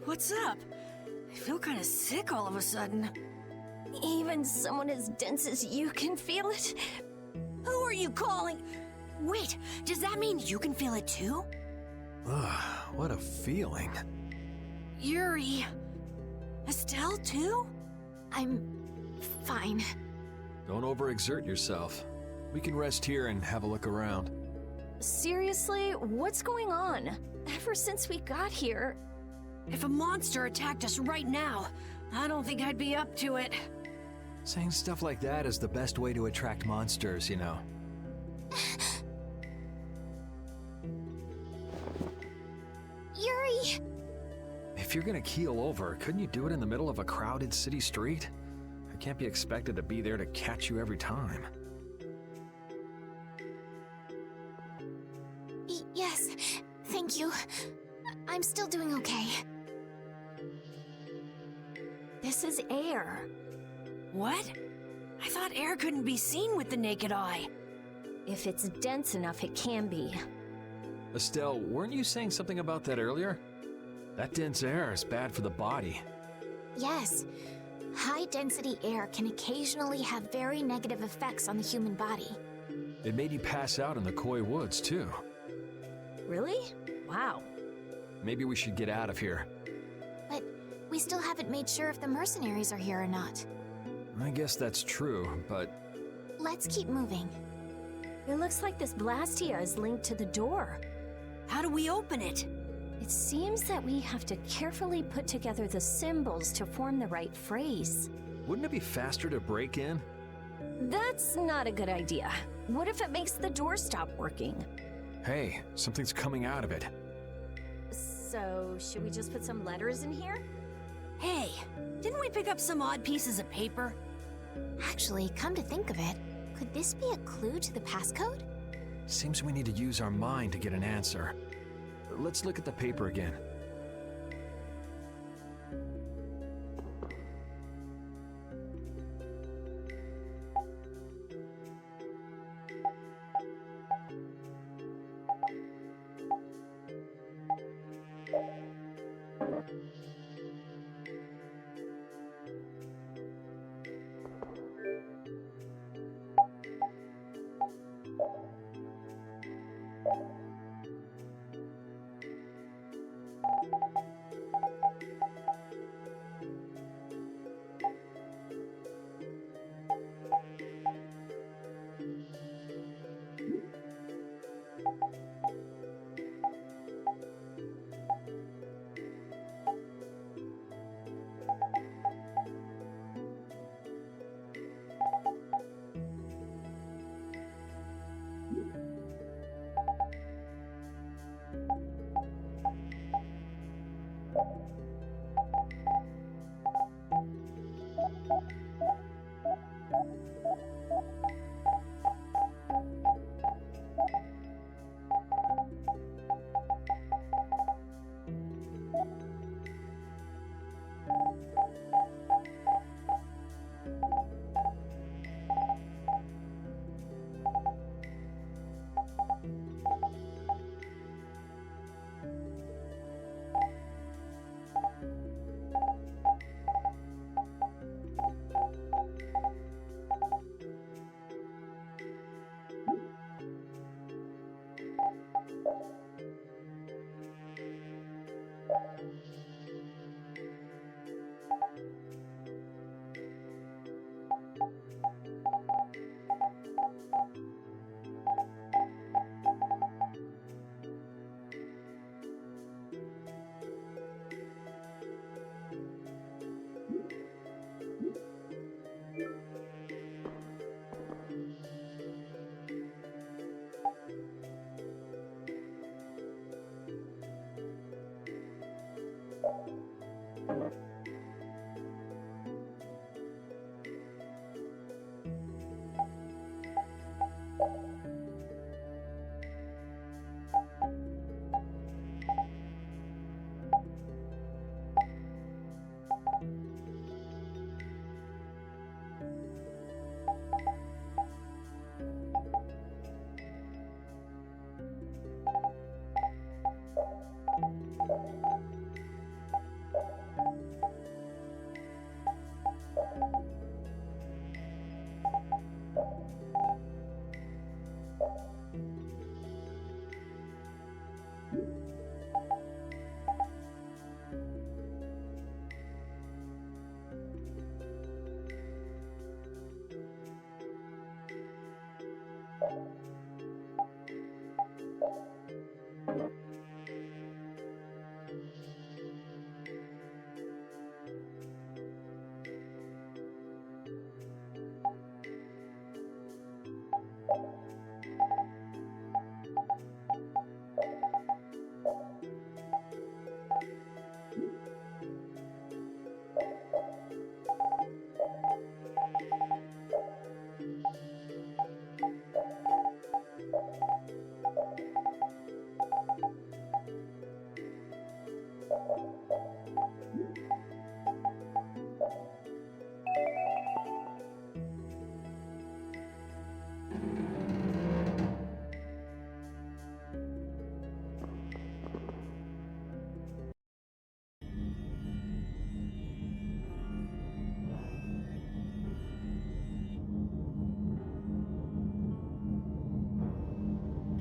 What's up? I feel kind of sick all of a sudden. Even someone as dense as you can feel it? Who are you calling? Wait, does that mean you can feel it too? Ugh, what a feeling. Yuri. Estelle too? I'm fine. Don't overexert yourself. We can rest here and have a look around. Seriously, what's going on? Ever since we got here... If a monster attacked us right now, I don't think I'd be up to it. Saying stuff like that is the best way to attract monsters, you know. Yuri! If you're gonna keel over, couldn't you do it in the middle of a crowded city street? I can't be expected to be there to catch you every time. Yes, thank you. I'm still doing okay. This is air. What? I thought air couldn't be seen with the naked eye. If it's dense enough, it can be. Estelle, weren't you saying something about that earlier? That dense air is bad for the body. Yes. High-density air can occasionally have very negative effects on the human body. It made you pass out in the Koi Woods, too. Really? Wow. Maybe we should get out of here. But we still haven't made sure if the mercenaries are here or not. I guess that's true, but... Let's keep moving. It looks like this Blastia is linked to the door. How do we open it? It seems that we have to carefully put together the symbols to form the right phrase. Wouldn't it be faster to break in? That's not a good idea. What if it makes the door stop working? Hey, something's coming out of it. So, should we just put some letters in here? Hey, didn't we pick up some odd pieces of paper? Actually, come to think of it, could this be a clue to the passcode? Seems we need to use our mind to get an answer. Let's look at the paper again.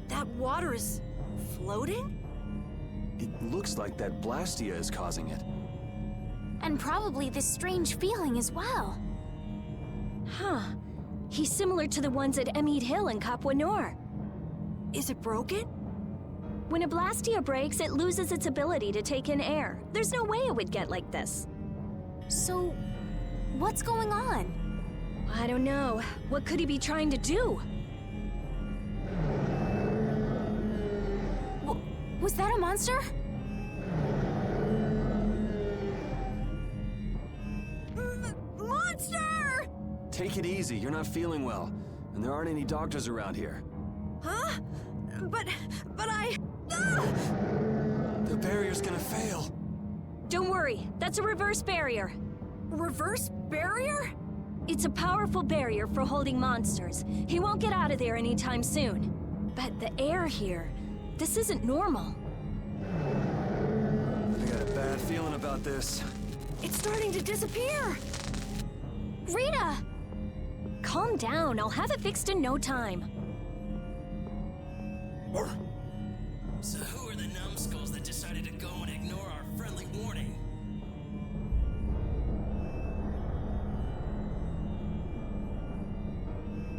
That water is floating? It looks like that Blastia is causing it. And probably this strange feeling as well. Huh. He's similar to the ones at Emmead Hill and Capua Nor. Is it broken? When a Blastia breaks, it loses its ability to take in air. There's no way it would get like this. So, what's going on? I don't know. What could he be trying to do? Was that a monster? Monster! Take it easy, you're not feeling well. And there aren't any doctors around here. Huh? But I... Ah! The barrier's gonna fail. Don't worry, that's a reverse barrier. Reverse barrier? It's a powerful barrier for holding monsters. He won't get out of there anytime soon. But the air here, this isn't normal. I got a bad feeling about this. It's starting to disappear. Rita! Calm down, I'll have it fixed in no time. So who are the numbskulls that decided to go and ignore our friendly warning?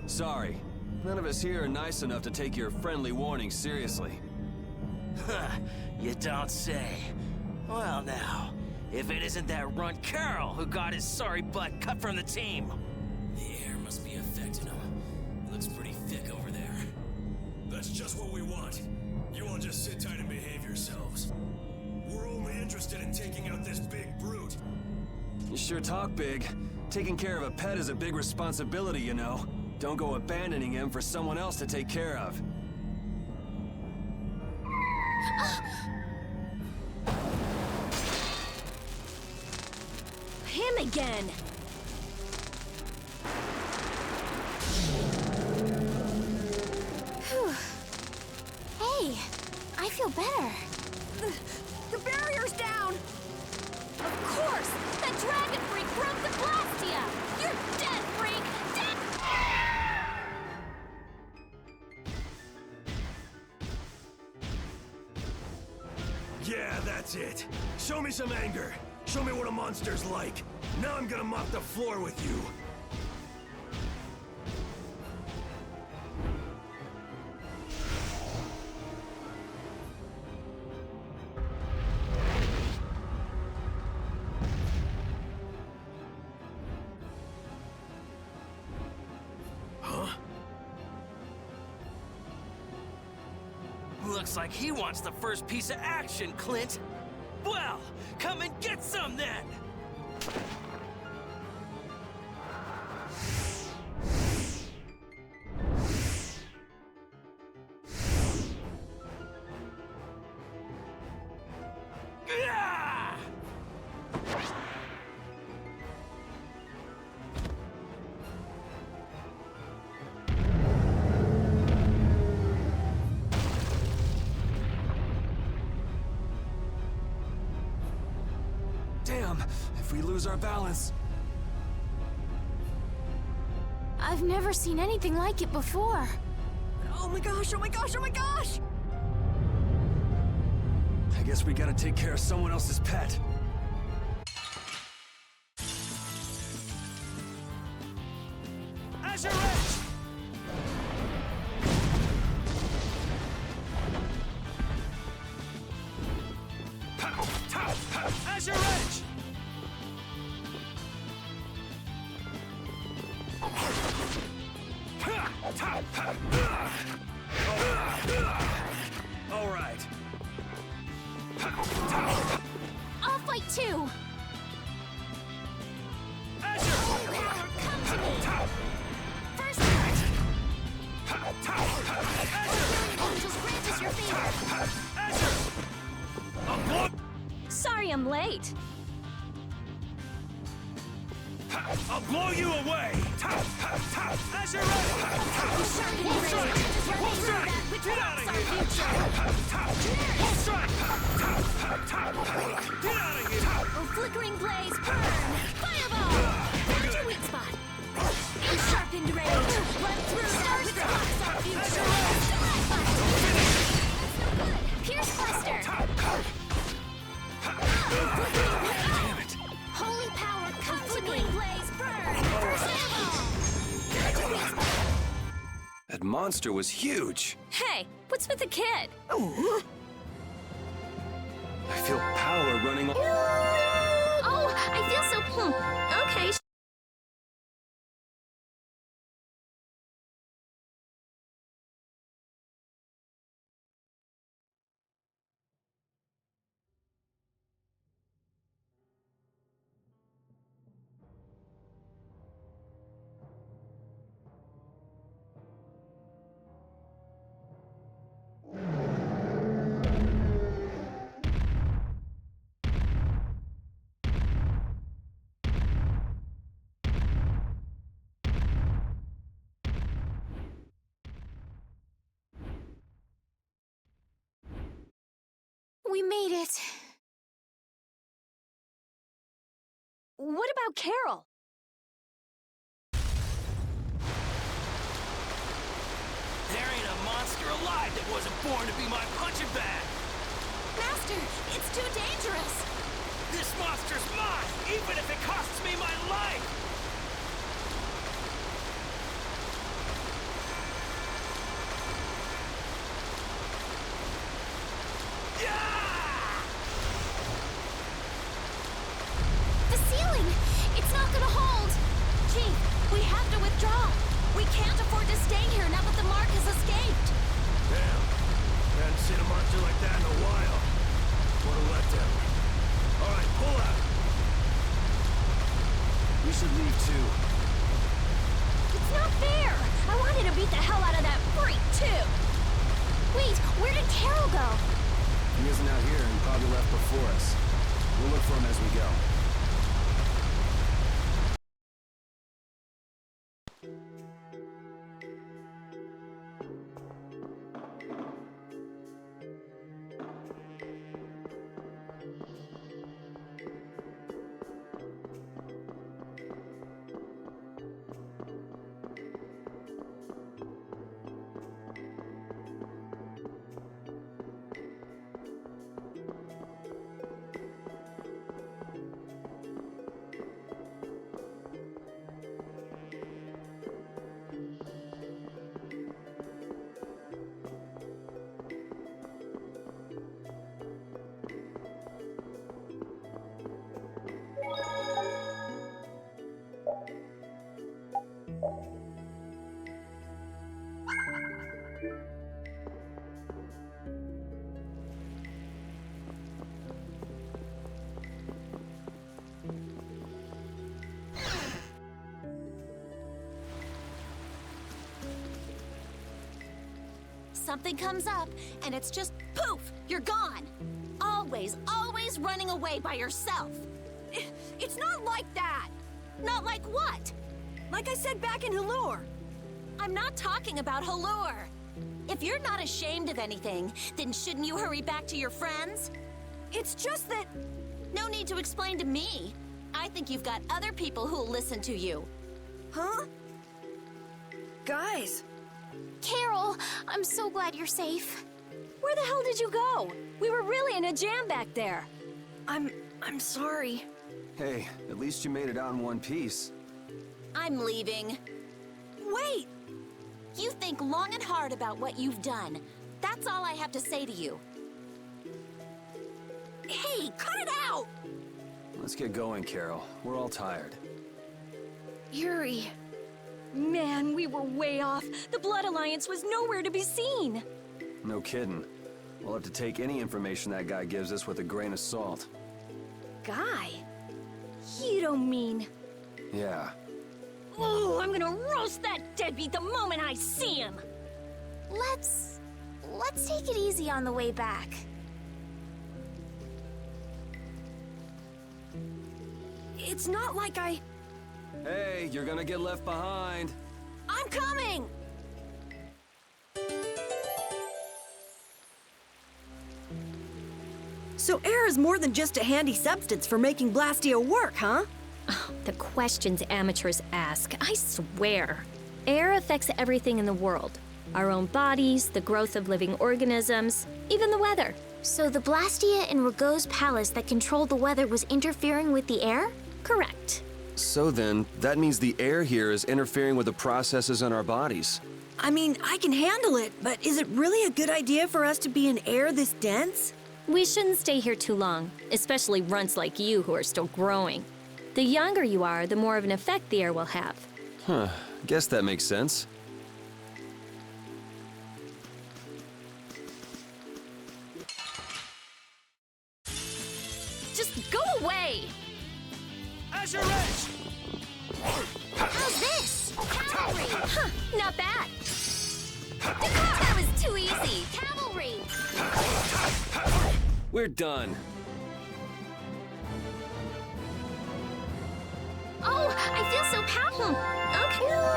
Sorry, none of us here are nice enough to take your friendly warning seriously. Huh, you don't say. Well now, if it isn't that runt Carl who got his sorry butt cut from the team. The air must be affecting him. Looks pretty thick over there. That's just what we want. You all just sit tight and behave yourselves. We're only interested in taking out this big brute. You sure talk big. Taking care of a pet is a big responsibility, you know. Don't go abandoning him for someone else to take care of. Him again! Hey, I feel better. The barrier's down! Of course! That dragon freak broke the Blastia! You're dead, freak! Dead! Yeah, that's it. Show me some anger. Show me what a monster's like. Now I'm gonna mop the floor with you. Looks like he wants the first piece of action, Clint. Well, come and get some then! Gah! Damn, if we lose our balance. I've never seen anything like it before. Oh my gosh, oh my gosh, oh my gosh! I guess we gotta take care of someone else's pet. Azure Edge! Azure Edge! All right. I'll fight too. Azure! Power, come to me. First angels, grant us your favor. Azure! Sorry I'm late. I'll blow you away! Azure Edge! Full strike! Full strike! Get out of here! Full strike! Get out of here! Oh, flickering blaze, burn! Fireball! Found your weak spot. In sharpened rage, run through that which blocks our future. Select button. Pierce cluster. Damn it! Holy power, come to me. Blaze, burn. Fireball. Found your weak spot. That monster was huge! Hey, what's with the kid? I feel power running all... Oh, I feel so... Okay. We made it. What about Carol? There ain't a monster alive that wasn't born to be my punching bag! Master, it's too dangerous. This monster's mine, even if it costs me my life! The ceiling! It's not gonna hold! Chief, we have to withdraw. We can't afford to stay here now that the mark has escaped. Damn. Hadn't seen a monster like that in a while. What a letdown. All right, pull out. We should leave too. It's not fair! I wanted to beat the hell out of that freak, too! Wait, where did Carol go? He isn't out here, he probably left before us. We'll look for him as we go. something comes up, and it's just poof, you're gone. Always, always running away by yourself. It's not like that! Not like what? Like I said back in Halure. I'm not talking about Halure. If you're not ashamed of anything, then shouldn't you hurry back to your friends? It's just that... No need to explain to me. I think you've got other people who'll listen to you. Huh? Guys, Carol, I'm so glad you're safe. where the hell did you go? We were really in a jam back there. I'm sorry. Hey, at least you made it out in one piece. I'm leaving. Wait! You think long and hard about what you've done. That's all I have to say to you. Hey, cut it out! Let's get going, Carol. We're all tired. Yuri. Man, we were way off. The Blood Alliance was nowhere to be seen. No kidding. We'll have to take any information that guy gives us with a grain of salt. Guy? You don't mean... Yeah. Oh, I'm gonna roast that deadbeat the moment I see him! Let's take it easy on the way back. It's not like I... Hey, you're gonna get left behind. I'm coming! So air is more than just a handy substance for making Blastia work, huh? The questions amateurs ask, I swear. Air affects everything in the world. Our own bodies, the growth of living organisms, even the weather. So the Blastia in Rago's palace that controlled the weather was interfering with the air? Correct. So then, that means the air here is interfering with the processes in our bodies. I mean, I can handle it, but is it really a good idea for us to be in air this dense? We shouldn't stay here too long, especially runts like you who are still growing. The younger you are, the more of an effect the air will have. Huh, guess that makes sense. Just go away! As your edge! How's this? Cavalry! Huh, not bad. That was too easy! Cavalry! We're done. Oh, I feel so powerful! Okay.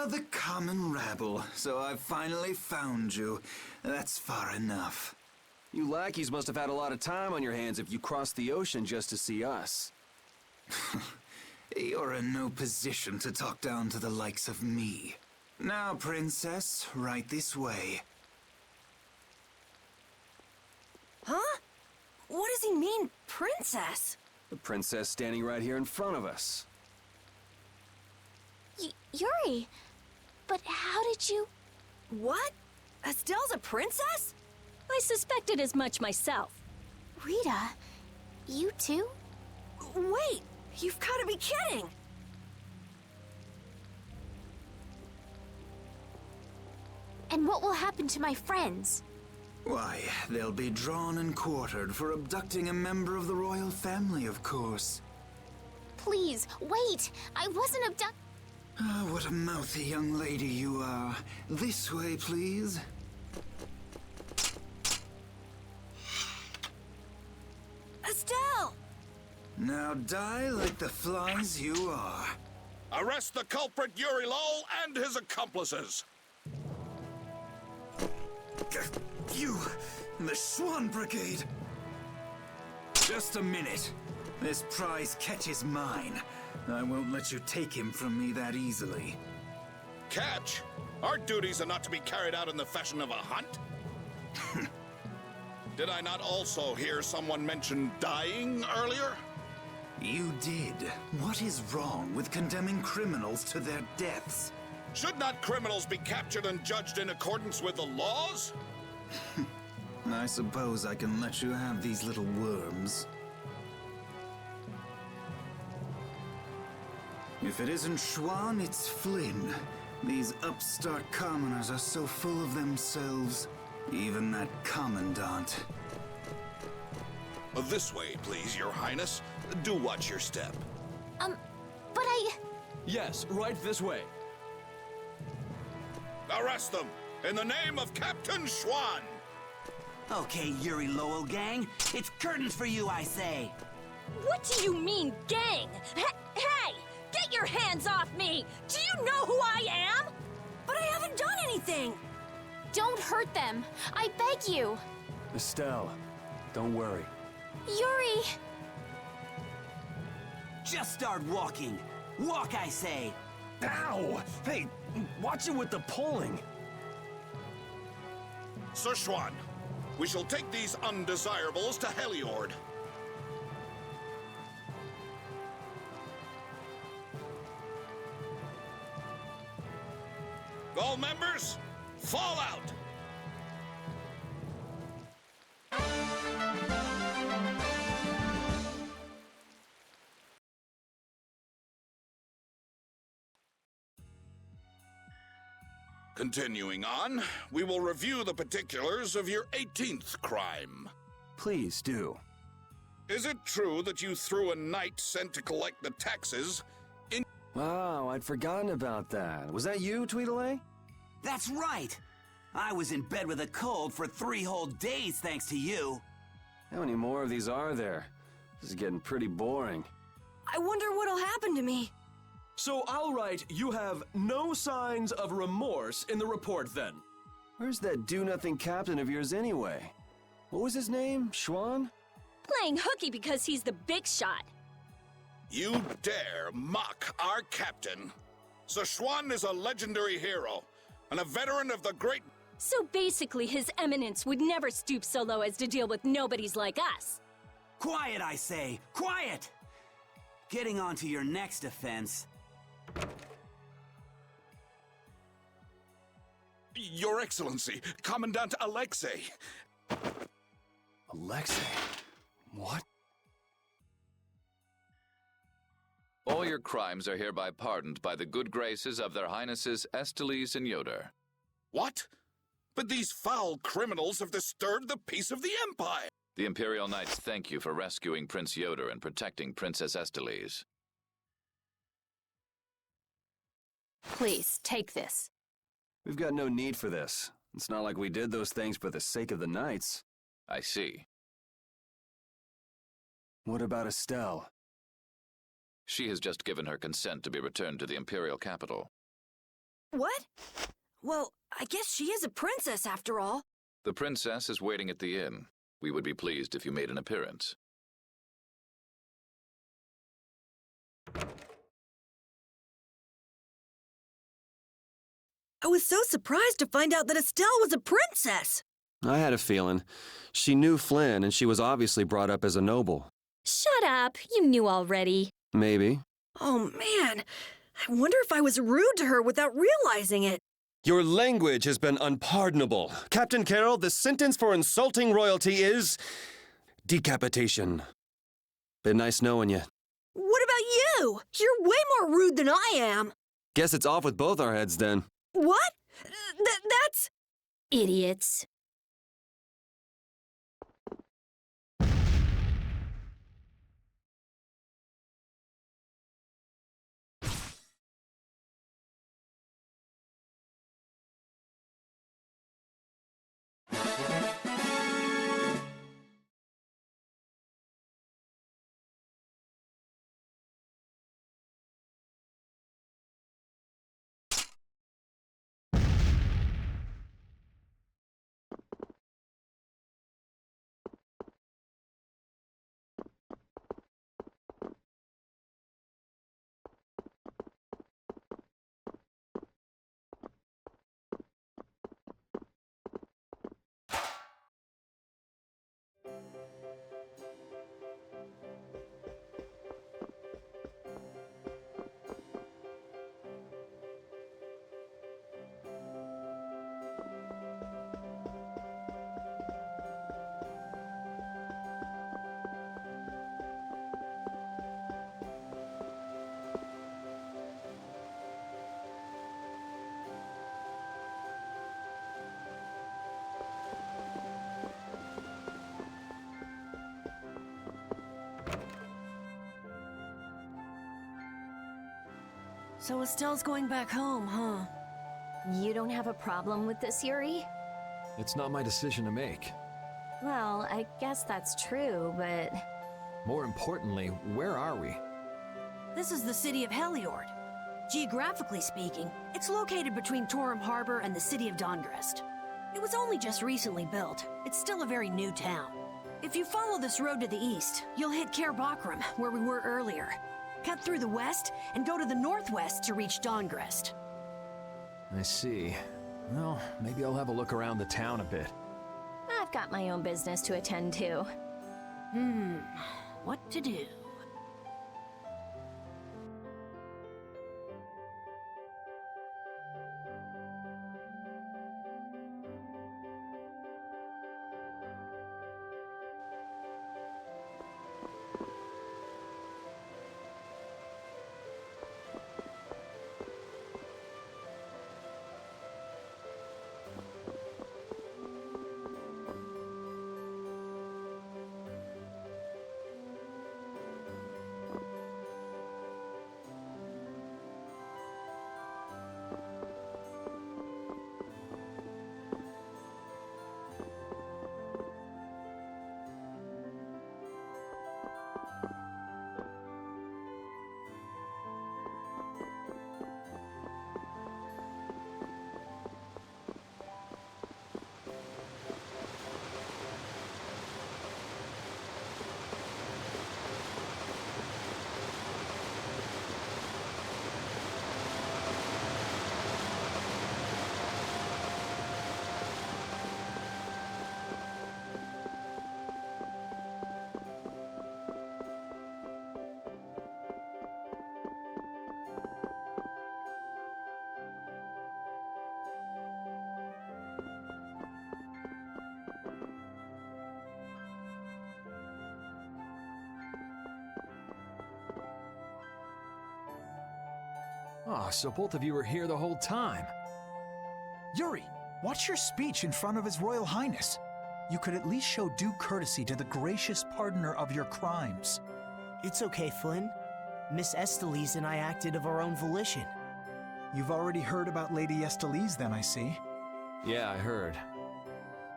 The common rabble. So I've finally found you. That's far enough. You lackeys must have had a lot of time on your hands if you crossed the ocean just to see us. You're in no position to talk down to the likes of me. Now, princess, right this way. Huh? What does he mean, princess? The princess standing right here in front of us. Yuri, but how did you... What? Estelle's a princess? I suspected as much myself. Rita, you too? Wait, you've got to be kidding! And what will happen to my friends? Why, they'll be drawn and quartered for abducting a member of the royal family, of course. Please, wait! I wasn't abducted. Ah, what a mouthy young lady you are. This way, please. Estelle! Now die like the flies you are. Arrest the culprit Yuri Lowell and his accomplices. You, the Swan Brigade. Just a minute. This prize catches mine. I won't let you take him from me that easily. Catch? Our duties are not to be carried out in the fashion of a hunt. Did I not also hear someone mention dying earlier? You did. What is wrong with condemning criminals to their deaths? Should not criminals be captured and judged in accordance with the laws? I suppose I can let you have these little worms. If it isn't Schwan, it's Flynn. These upstart commoners are so full of themselves. Even that commandant. This way, please, Your Highness. Do watch your step. But I... Yes, right this way. Arrest them, in the name of Captain Schwan! Okay, Yuri Lowell gang, it's curtains for you, I say. What do you mean, gang? Hey! Get your hands off me! Do you know who I am? But I haven't done anything! Don't hurt them. I beg you. Estelle, don't worry. Yuri! Just start walking. Walk, I say. Ow! Hey, watch it with the pulling. Sir Schwan, we shall take these undesirables to Heliord. All members, fall out! Continuing on, we will review the particulars of your 18th crime. Please do. Is it true that you threw a knight sent to collect the taxes in... Wow, I'd forgotten about that. Was that you, Tweedledee? That's right. I was in bed with a cold for 3 whole days thanks to you. How many more of these are there? This is getting pretty boring. I wonder what'll happen to me. So I'll write, you have no signs of remorse in the report then. Where's that do-nothing captain of yours anyway? What was his name? Schwan? Playing hooky because he's the big shot. You dare mock our captain? Sir Schwan is a legendary hero and a veteran of the great... So basically, His Eminence would never stoop so low as to deal with nobodies like us. Quiet, I say! Quiet! Getting on to your next offense. Your Excellency, Commandant Alexei. Alexei? What? All your crimes are hereby pardoned by the good graces of their Highnesses Esteles and Yoder. What? But these foul criminals have disturbed the peace of the Empire! The Imperial Knights thank you for rescuing Prince Yoder and protecting Princess Esteles. Please, take this. We've got no need for this. It's not like we did those things for the sake of the knights. I see. What about Estelle? She has just given her consent to be returned to the Imperial capital. What? Well, I guess she is a princess after all. The princess is waiting at the inn. We would be pleased if you made an appearance. I was so surprised to find out that Estelle was a princess. I had a feeling. She knew Flynn, and she was obviously brought up as a noble. Shut up. You knew already. Maybe. Oh, man. I wonder if I was rude to her without realizing it. Your language has been unpardonable. Captain Carroll, the sentence for insulting royalty is... decapitation. Been nice knowing you. What about you? You're way more rude than I am. Guess it's off with both our heads then. What? That's... Idiots. So Estelle's going back home, huh? You don't have a problem with this, Yuri? It's not my decision to make. Well, I guess that's true, but... More importantly, where are we? This is the city of Heliord. Geographically speaking, it's located between Torum Harbor and the city of Dawngrest. It was only just recently built. It's still a very new town. If you follow this road to the east, you'll hit Caer Bakram, where we were earlier. Cut through the west and go to the northwest to reach Dawngrest. I see. Well, maybe I'll have a look around the town a bit. I've got my own business to attend to. What to do? Oh, so both of you were here the whole time. Yuri, watch your speech in front of His Royal Highness. You could at least show due courtesy to the gracious pardoner of your crimes. It's okay, Flynn. Miss Estelise and I acted of our own volition. You've already heard about Lady Estelise then, I see. Yeah, I heard.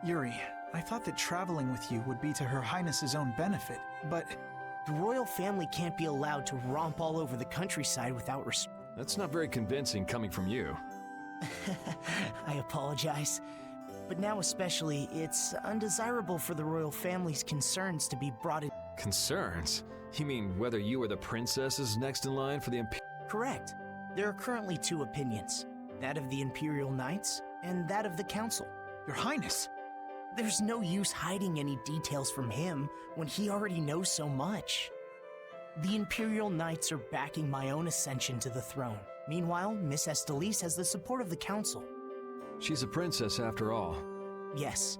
Yuri, I thought that traveling with you would be to Her Highness's own benefit, but... The royal family can't be allowed to romp all over the countryside without respect. That's not very convincing coming from you. I apologize. But now especially, it's undesirable for the royal family's concerns to be brought in. Concerns? You mean whether you or the princess is next in line for the Correct. There are currently two opinions. That of the Imperial Knights, and that of the Council. Your Highness! There's no use hiding any details from him when he already knows so much. The Imperial Knights are backing my own ascension to the throne. Meanwhile, Miss Estelise has the support of the Council. She's a princess after all. Yes.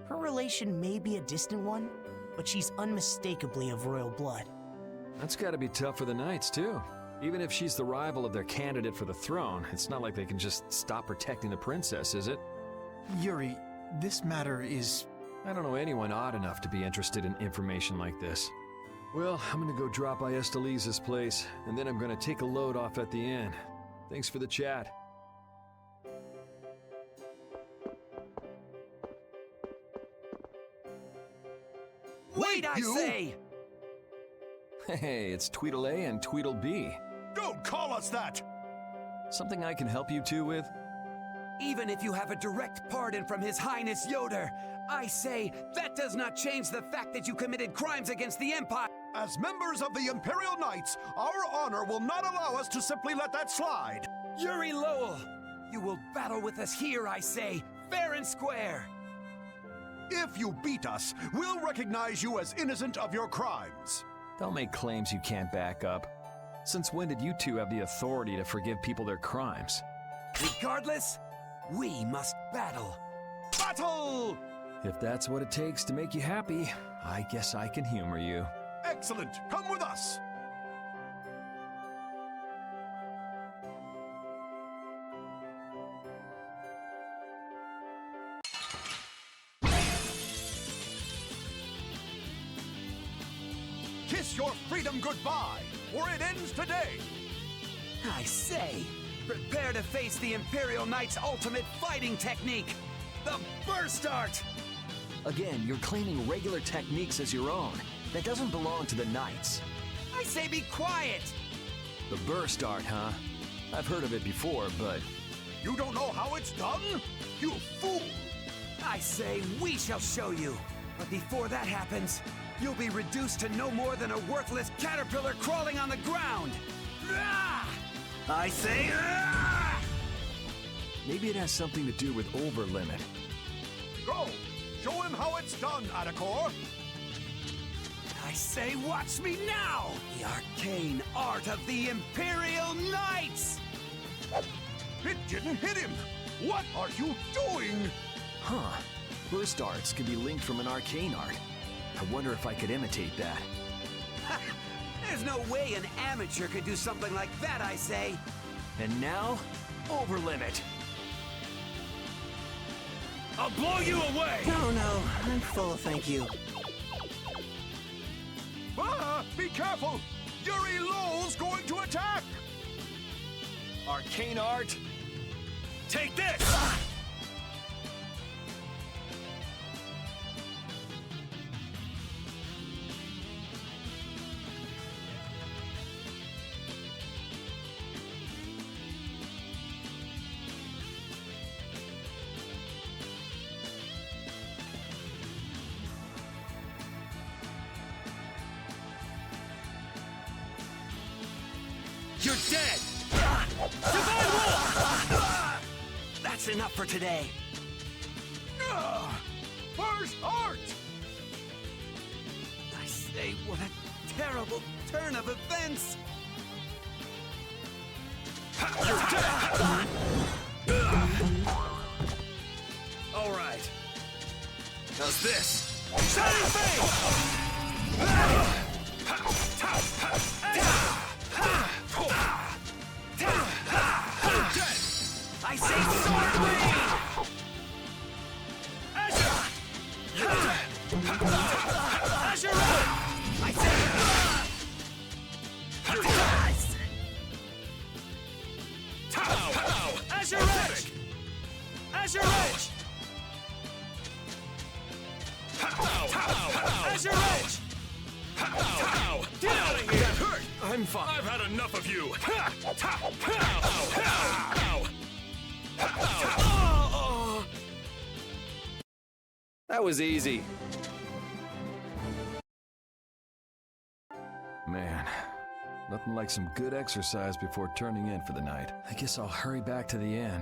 Her relation may be a distant one, but she's unmistakably of royal blood. That's gotta be tough for the Knights, too. Even if she's the rival of their candidate for the throne, it's not like they can just stop protecting the princess, is it? Yuri, this matter is... I don't know anyone odd enough to be interested in information like this. Well, I'm gonna go drop by Estelise's place, and then I'm gonna take a load off at the inn. Thanks for the chat. Wait, I say! Hey, it's Tweedle-A and Tweedle-B. Don't call us that! Something I can help you two with? Even if you have a direct pardon from His Highness Yoder, I say that does not change the fact that you committed crimes against the Empire. As members of the Imperial Knights, our honor will not allow us to simply let that slide. Yuri Lowell, you will battle with us here, I say, fair and square. If you beat us, we'll recognize you as innocent of your crimes. Don't make claims you can't back up. Since when did you two have the authority to forgive people their crimes? Regardless, we must battle. Battle! If that's what it takes to make you happy, I guess I can humor you. Excellent! Come with us! Kiss your freedom goodbye, for it ends today! I say, prepare to face the Imperial Knight's ultimate fighting technique, the Burst Art! Again, you're claiming regular techniques as your own. That doesn't belong to the Knights. I say be quiet! The Burst Art, huh? I've heard of it before, but... You don't know how it's done? You fool! I say we shall show you. But before that happens, you'll be reduced to no more than a worthless caterpillar crawling on the ground! Ah! I say... Ah! Maybe it has something to do with Overlimit. Go! Show him how it's done, Adacor! I say watch me now! The arcane art of the Imperial Knights! It didn't hit him! What are you doing? Huh. Burst Arts can be linked from an arcane art. I wonder if I could imitate that. There's no way an amateur could do something like that, I say! And now, Overlimit! I'll blow you away! No, I'm full, thank you. Ah! Be careful! Yuri Lowell's going to attack! Arcane art? Take this! You're dead! Divine Wolf! That's enough for today. Burst Art! I say, what a terrible turn of events! All right. How's this? Shining Fang! I say sword blade! Azure! I say... Azure Edge! Azure Edge! Azure Edge! Get out of here! That hurt! I'm fine. I've had enough of you! That was easy. Man, nothing like some good exercise before turning in for the night. I guess I'll hurry back to the inn.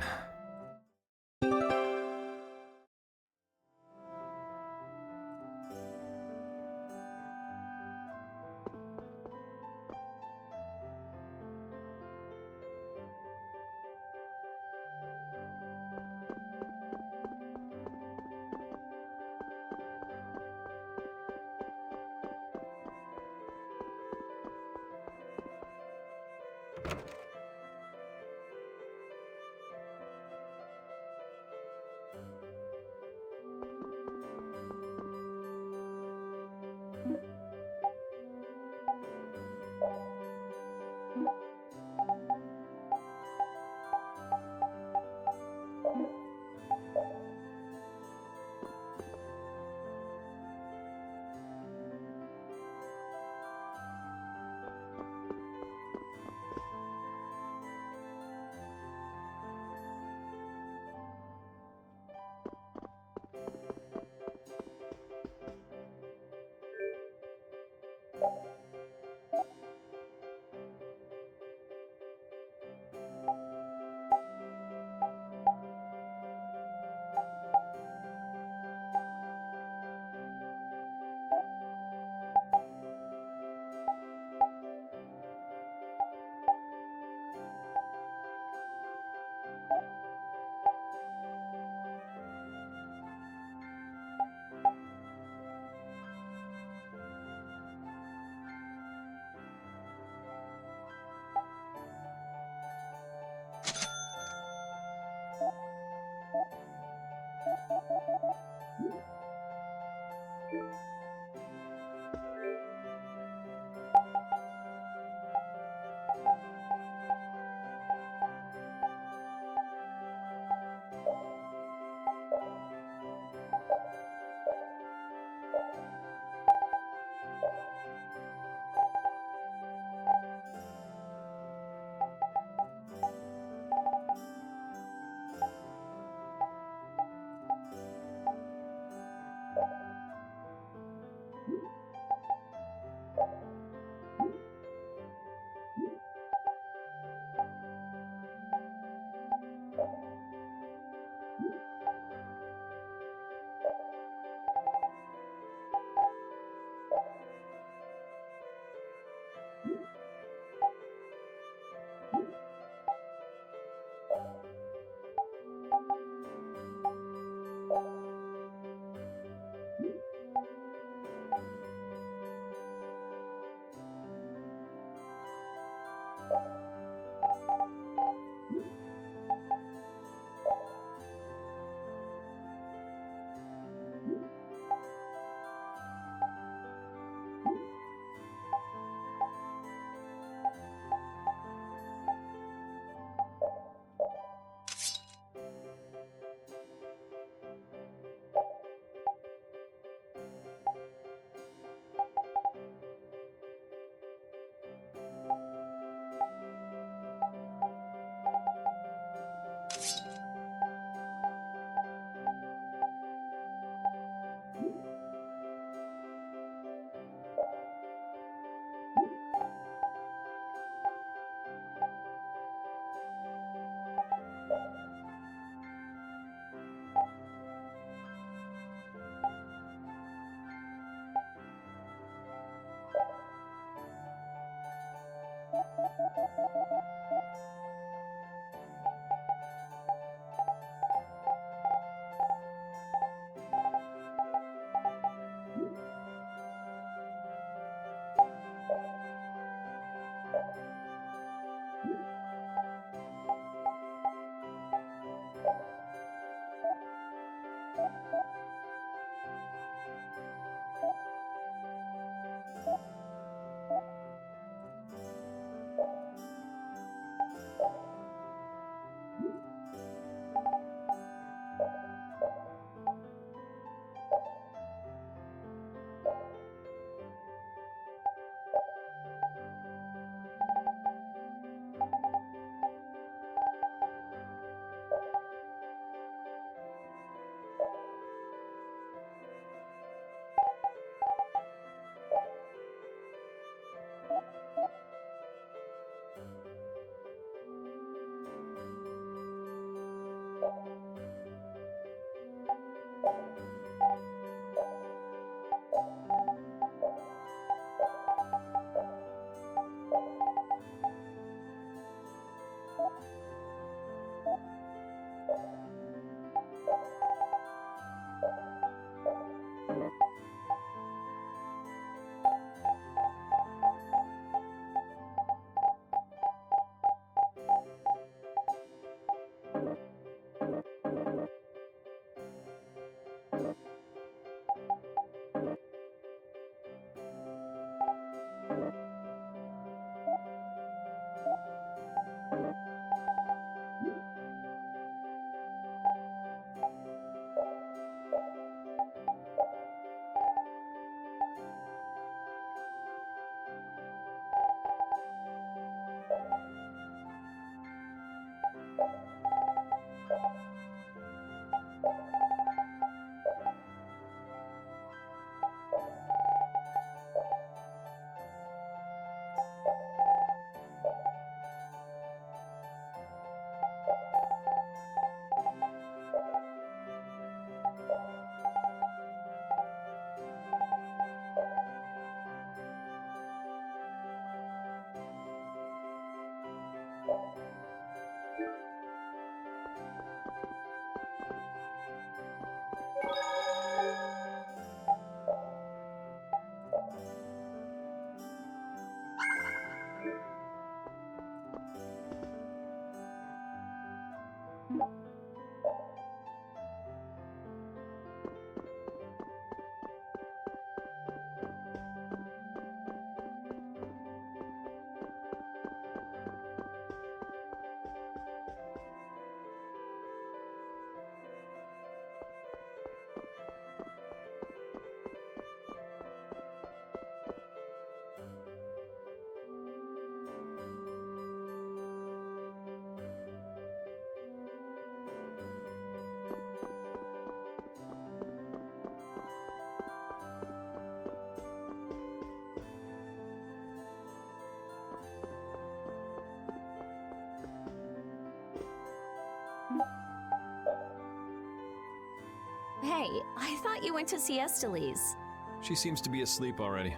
Hey, I thought you went to see Esteliz. She seems to be asleep already.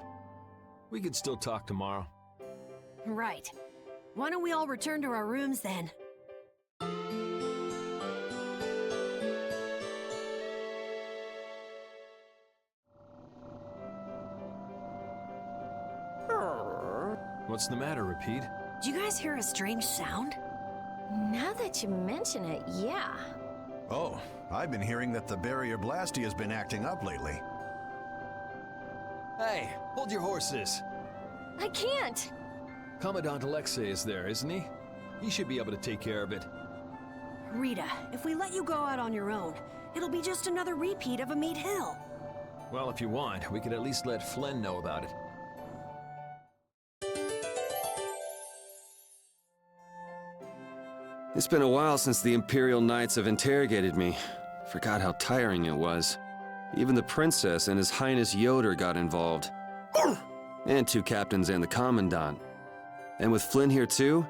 We could still talk tomorrow. Right. Why don't we all return to our rooms then? What's the matter, Repeat? Did you guys hear a strange sound? Now that you mention it, yeah. Oh, I've been hearing that the barrier blasty has been acting up lately. Hey, hold your horses. I can't. Commandant Alexei is there, isn't he? He should be able to take care of it. Rita, if we let you go out on your own, it'll be just another repeat of Amid Hill. Well, if you want, we could at least let Flynn know about it. It's been a while since the Imperial Knights have interrogated me. Forgot how tiring it was. Even the Princess and His Highness Yoder got involved. And 2 captains and the Commandant. And with Flynn here too,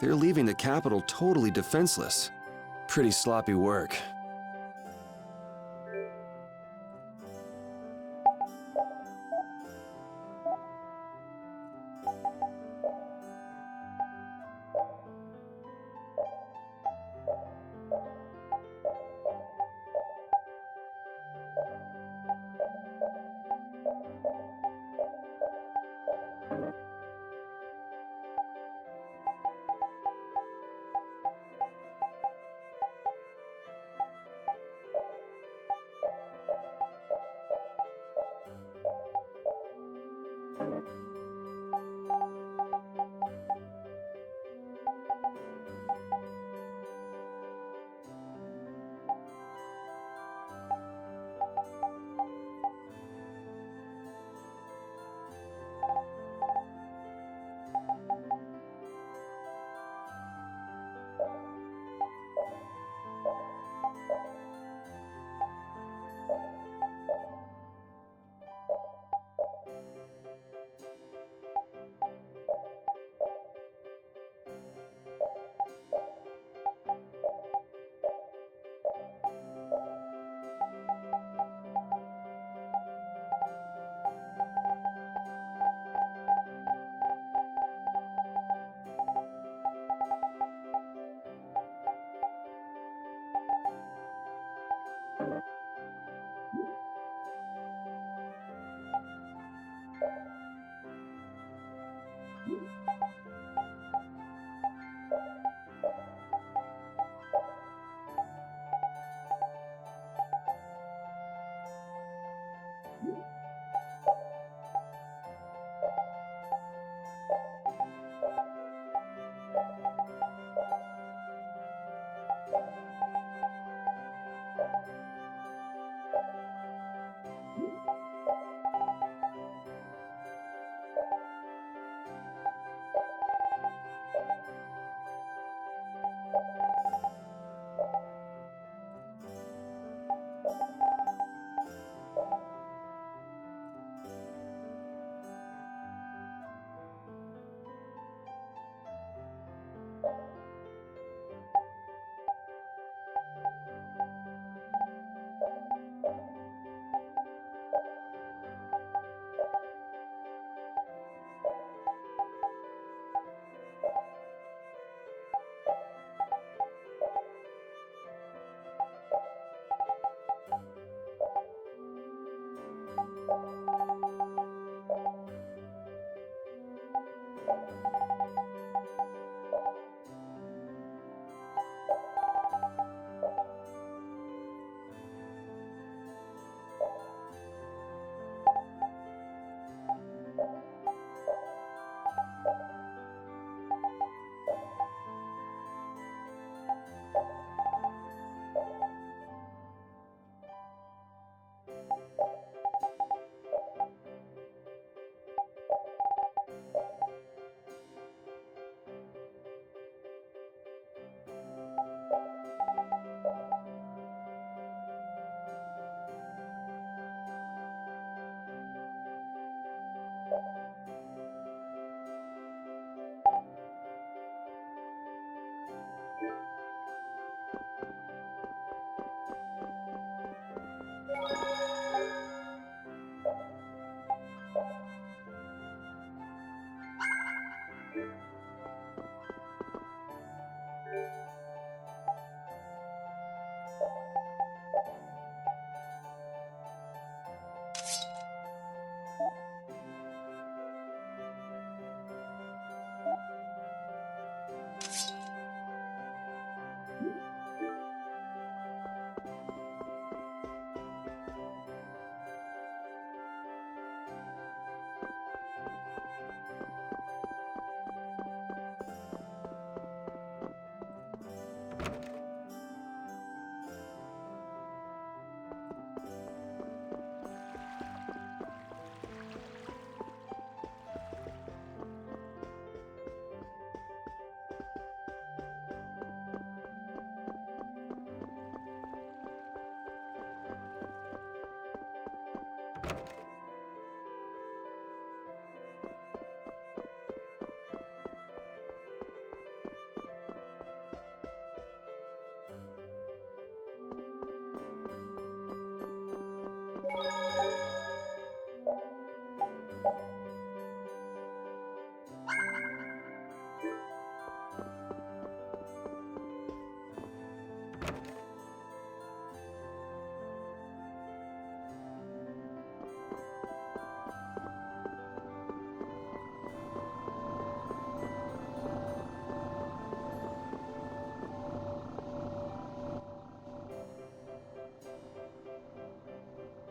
they're leaving the capital totally defenseless. Pretty sloppy work.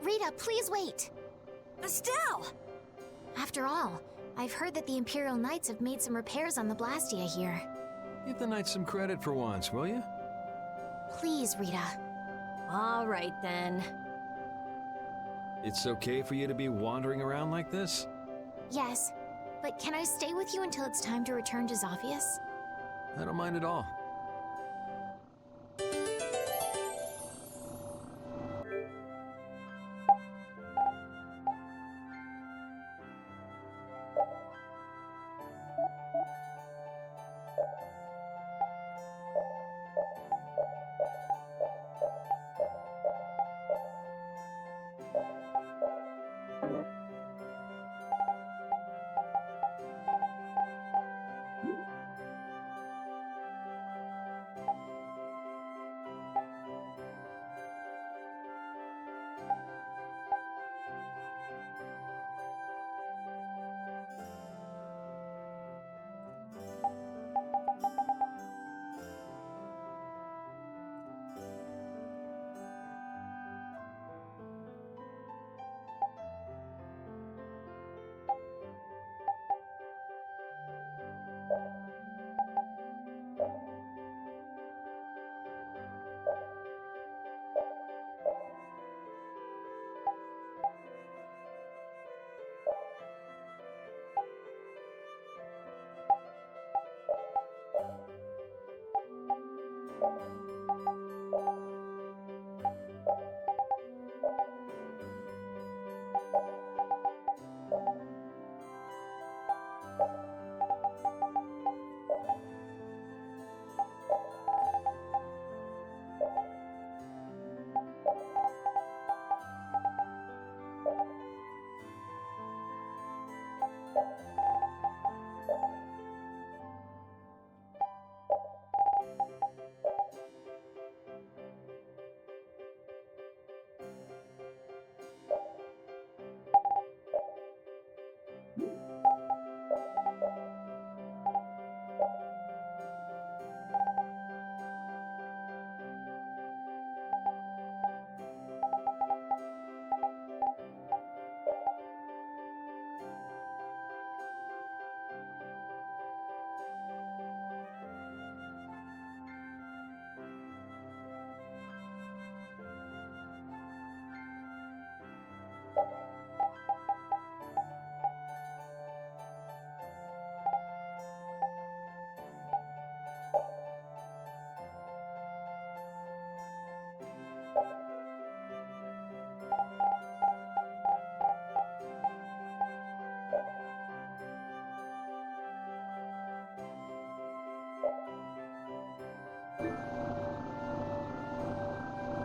Rita, please wait! Estelle! After all, I've heard that the Imperial Knights have made some repairs on the Blastia here. Give the Knights some credit for once, will you? Please, Rita. All right, then. It's okay for you to be wandering around like this? Yes, but can I stay with you until it's time to return to Zophius? I don't mind at all.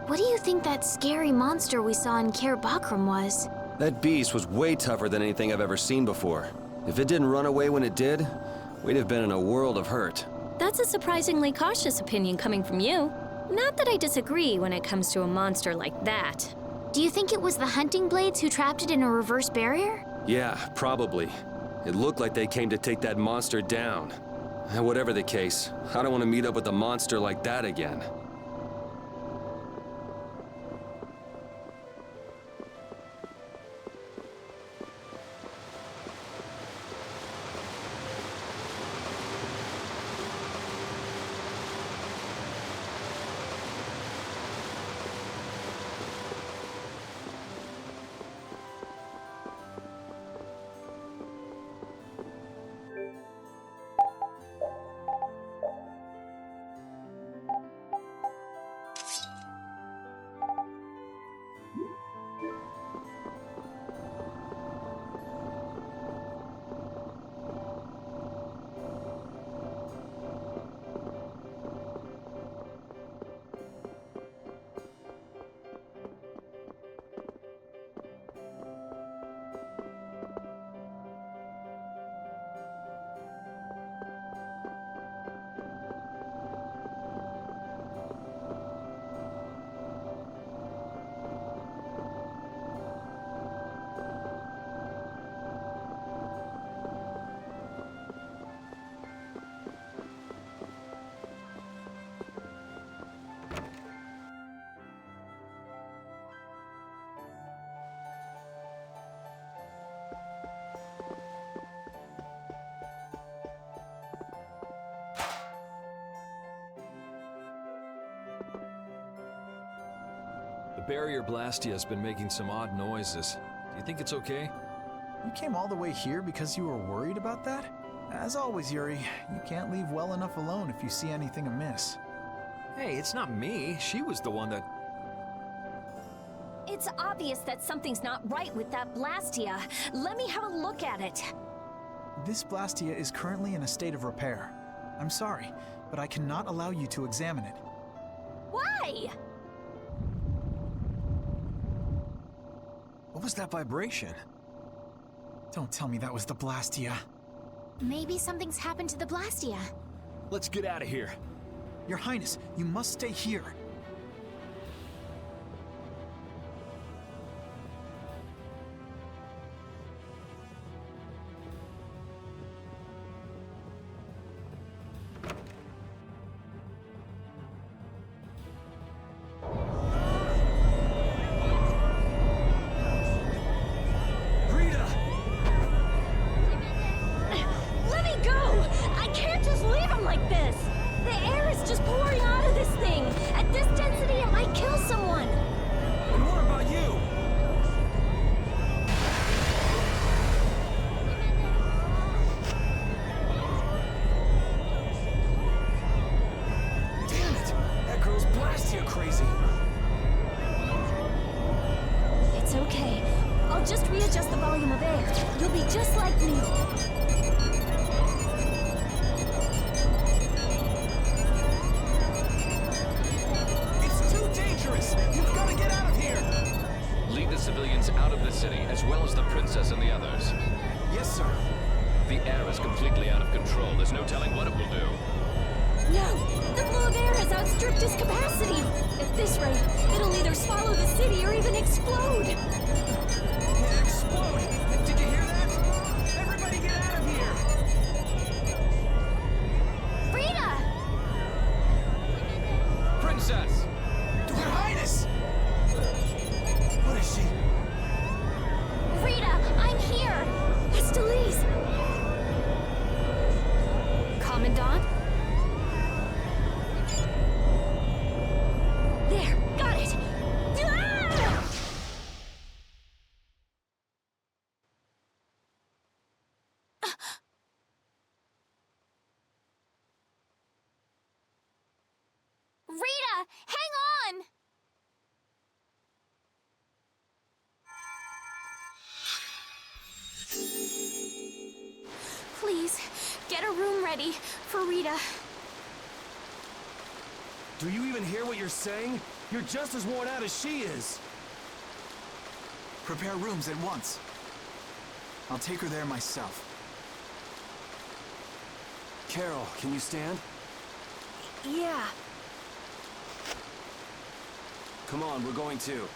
What do you think that scary monster we saw in Kaer Bakram was? That beast was way tougher than anything I've ever seen before. If it didn't run away when it did, we'd have been in a world of hurt. That's a surprisingly cautious opinion coming from you. Not that I disagree when it comes to a monster like that. Do you think it was the hunting blades who trapped it in a reverse barrier? Yeah, probably. It looked like they came to take that monster down. Whatever the case, I don't want to meet up with a monster like that again. The barrier Blastia has been making some odd noises. Do you think it's okay? You came all the way here because you were worried about that? As always, Yuri, you can't leave well enough alone if you see anything amiss. Hey, it's not me. She was the one that... It's obvious that something's not right with that Blastia. Let me have a look at it. This Blastia is currently in a state of repair. I'm sorry, but I cannot allow you to examine it. Why? What was that vibration? Don't tell me that was the Blastia. Maybe something's happened to the Blastia. Let's get out of here. Your Highness, you must stay here. Just readjust the volume of air. You'll be just like me. It's too dangerous! You've got to get out of here! Lead the civilians out of the city, as well as the princess and the others. Yes, sir. The air is completely out of control. There's no telling what it will do. No! The flow of air has outstripped its capacity! At this rate, it'll either swallow the city or even explode! Explode! Did you hear that? Everybody get out of here! Rita! Princess! Your Highness! What is she? Rita, I'm here! Estelize! Commandant? There! Got it! Ah! Rita, hang on! Please, get a room ready for Rita. Do you even hear what you're saying? You're just as worn out as she is. Prepare rooms at once. I'll take her there myself. Carol, can you stand? Yeah. Come on, we're going too.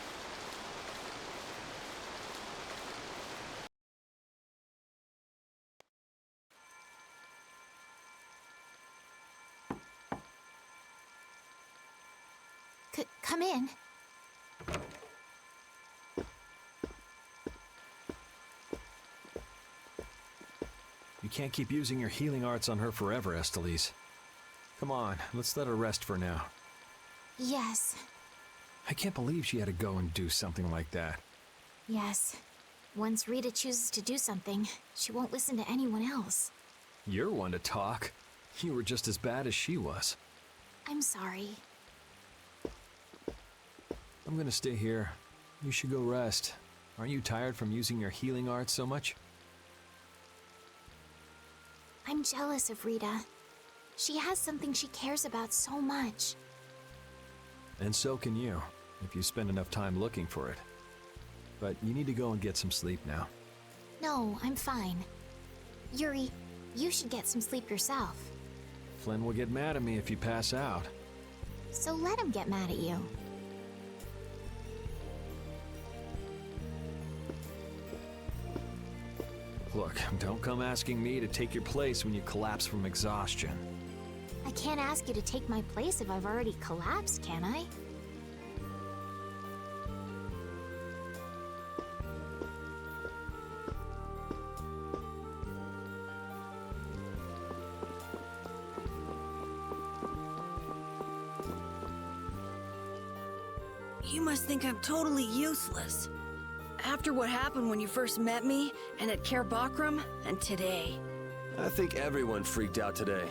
Come in. You can't keep using your healing arts on her forever, Estelise. Come on, let's let her rest for now. Yes. I can't believe she had to go and do something like that. Yes. Once Rita chooses to do something, she won't listen to anyone else. You're one to talk. You were just as bad as she was. I'm sorry. I'm gonna stay here. You should go rest. Aren't you tired from using your healing arts so much? I'm jealous of Rita. She has something she cares about so much. And so can you, if you spend enough time looking for it. But you need to go and get some sleep now. No, I'm fine. Yuri, you should get some sleep yourself. Flynn will get mad at me if you pass out. So let him get mad at you. Look, don't come asking me to take your place when you collapse from exhaustion. I can't ask you to take my place if I've already collapsed, can I? You must think I'm totally useless. After what happened when you first met me, and at Care Bakram, and today. I think everyone freaked out today.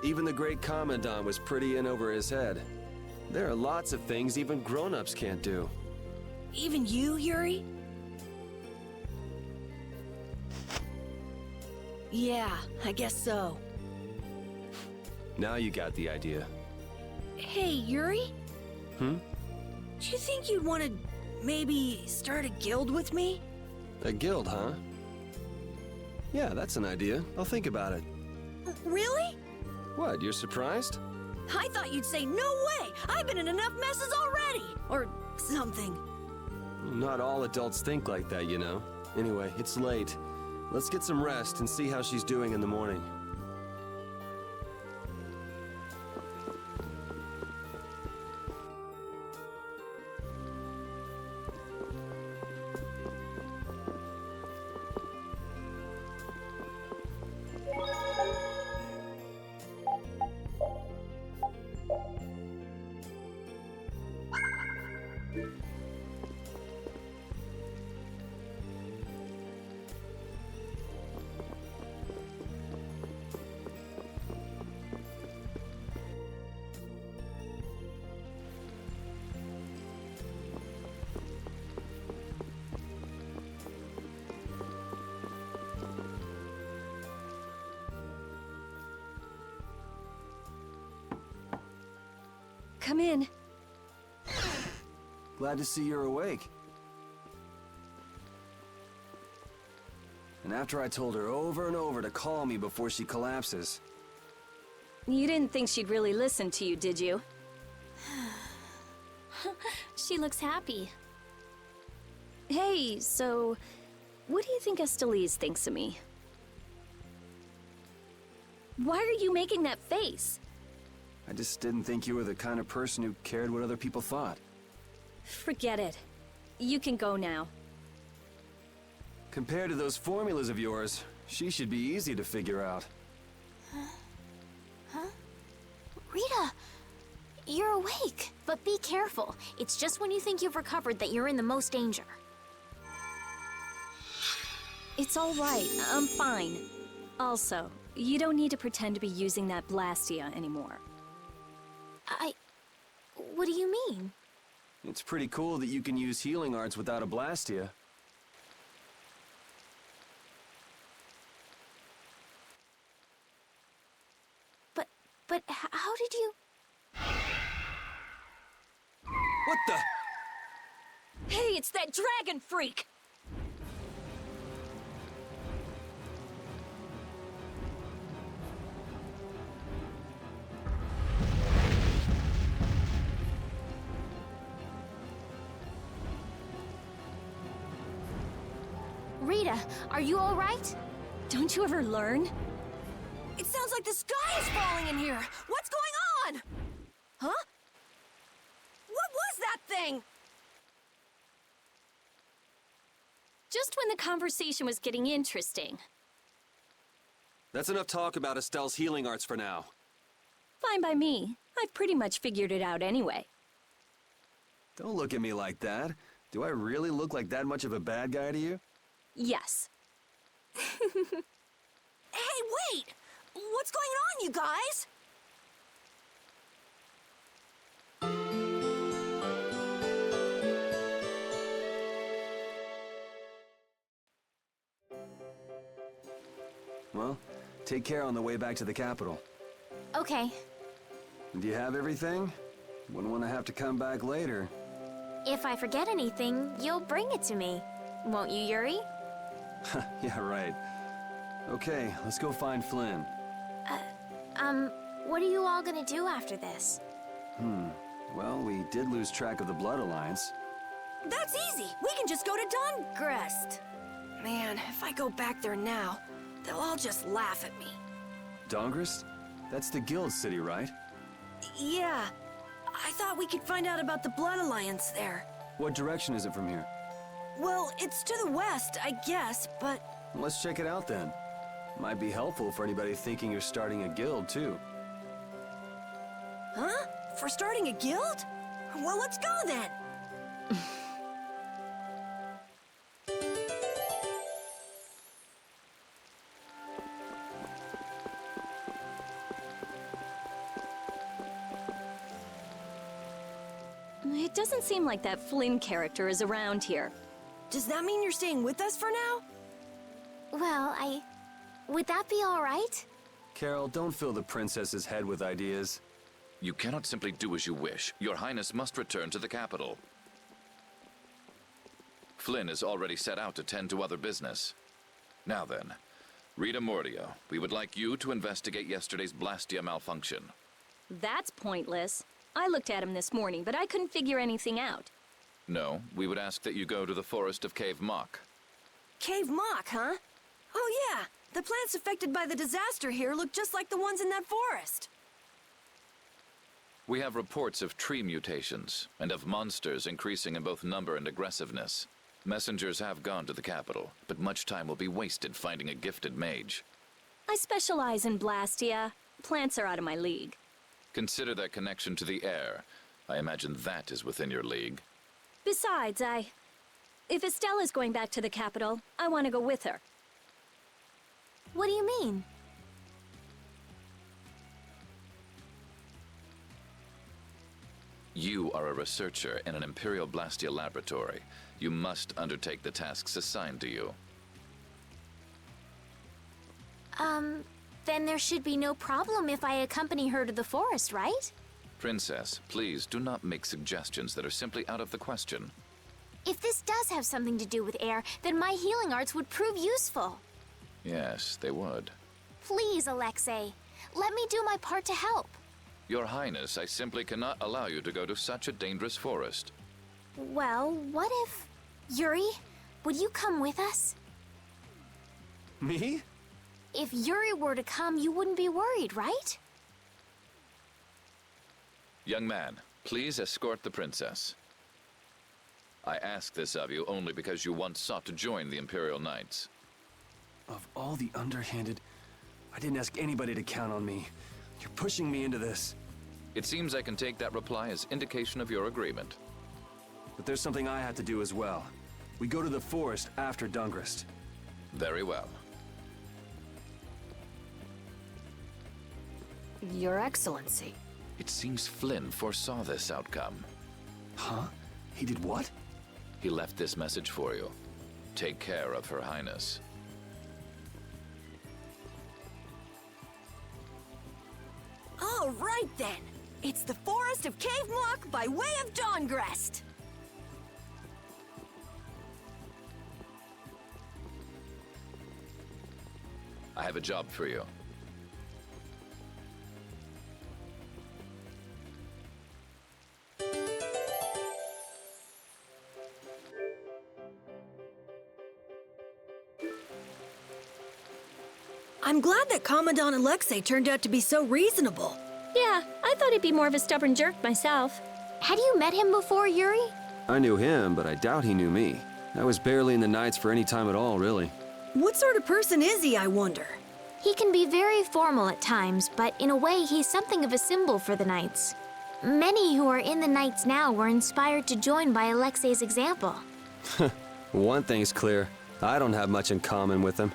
Even the great Commandant was pretty in over his head. There are lots of things even grown-ups can't do. Even you, Yuri? Yeah, I guess so. Now you got the idea. Hey, Yuri? Hmm? Do you think you'd want to maybe start a guild with me? A guild, huh? Yeah, that's an idea. I'll think about it. Really? What, you're surprised? I thought you'd say, no way! I've been in enough messes already! Or something. Not all adults think like that, you know. Anyway, it's late. Let's get some rest and see how she's doing in the morning. Come in. Glad to see you're awake. And after I told her over and over to call me before she collapses. You didn't think she'd really listen to you, did you? She looks happy. Hey, so what do you think Estelise thinks of me? Why are you making that face? I just didn't think you were the kind of person who cared what other people thought. Forget it. You can go now. Compared to those formulas of yours, she should be easy to figure out. Huh? Rita! You're awake. But be careful. It's just when you think you've recovered that you're in the most danger. It's all right. I'm fine. Also, you don't need to pretend to be using that Blastia anymore. What do you mean? It's pretty cool that you can use healing arts without a Blastia. But how did you... What the? Hey, it's that dragon freak! Rita, are you all right? Don't you ever learn? It sounds like the sky is falling in here. What's going on? Huh? What was that thing? Just when the conversation was getting interesting. That's enough talk about Estelle's healing arts for now. Fine by me. I've pretty much figured it out anyway. Don't look at me like that. Do I really look like that much of a bad guy to you? Yes. Hey, wait! What's going on, you guys? Well, take care on the way back to the capital. Okay. Do you have everything? Wouldn't want to have to come back later. If I forget anything, you'll bring it to me. Won't you, Yuri? Yeah, right. Okay, let's go find Flynn. What are you all gonna do after this? Well, we did lose track of the Blood Alliance. That's easy. We can just go to Dawngrest. Man, if I go back there now, they'll all just laugh at me. Dawngrest? That's the guild city, right? Yeah. I thought we could find out about the Blood Alliance there. What direction is it from here? Well, it's to the west, I guess, but... Let's check it out then. Might be helpful for anybody thinking you're starting a guild, too. Huh? For starting a guild? Well, let's go then! It doesn't seem like that Flynn character is around here. Does that mean you're staying with us for now? Well, would that be all right? Carol, don't fill the princess's head with ideas. You cannot simply do as you wish. Your Highness must return to the capital. Flynn is already set out to tend to other business. Now then, Rita Mordia, we would like you to investigate yesterday's Blastia malfunction. That's pointless. I looked at him this morning, but I couldn't figure anything out. No, we would ask that you go to the forest of Cave Mock. Cave Mock, huh? Oh yeah, the plants affected by the disaster here look just like the ones in that forest. We have reports of tree mutations, and of monsters increasing in both number and aggressiveness. Messengers have gone to the capital, but much time will be wasted finding a gifted mage. I specialize in Blastia. Plants are out of my league. Consider their connection to the air. I imagine that is within your league. Besides, if Estella's going back to the capital, I want to go with her. What do you mean? You are a researcher in an Imperial Blastia laboratory. You must undertake the tasks assigned to you. Then there should be no problem if I accompany her to the forest, right? Princess, please do not make suggestions that are simply out of the question. If this does have something to do with air, then my healing arts would prove useful. Yes, they would. Please, Alexei, let me do my part to help. Your Highness, I simply cannot allow you to go to such a dangerous forest. Well, what if... Yuri, would you come with us? Me? If Yuri were to come, you wouldn't be worried, right? Young man, please escort the princess. I ask this of you only because you once sought to join the Imperial Knights. Of all the underhanded... I didn't ask anybody to count on me. You're pushing me into this. It seems I can take that reply as indication of your agreement. But there's something I have to do as well. We go to the forest after Dawngrest. Very well. Your Excellency. It seems Flynn foresaw this outcome. Huh? He did what? He left this message for you. Take care of Her Highness. All right then. It's the forest of Cave Mock by way of Dawngrest. I have a job for you. I'm glad that Commandant Alexei turned out to be so reasonable. Yeah, I thought he'd be more of a stubborn jerk myself. Had you met him before, Yuri? I knew him, but I doubt he knew me. I was barely in the Knights for any time at all, really. What sort of person is he, I wonder? He can be very formal at times, but in a way he's something of a symbol for the Knights. Many who are in the Knights now were inspired to join by Alexei's example. One thing's clear. I don't have much in common with him.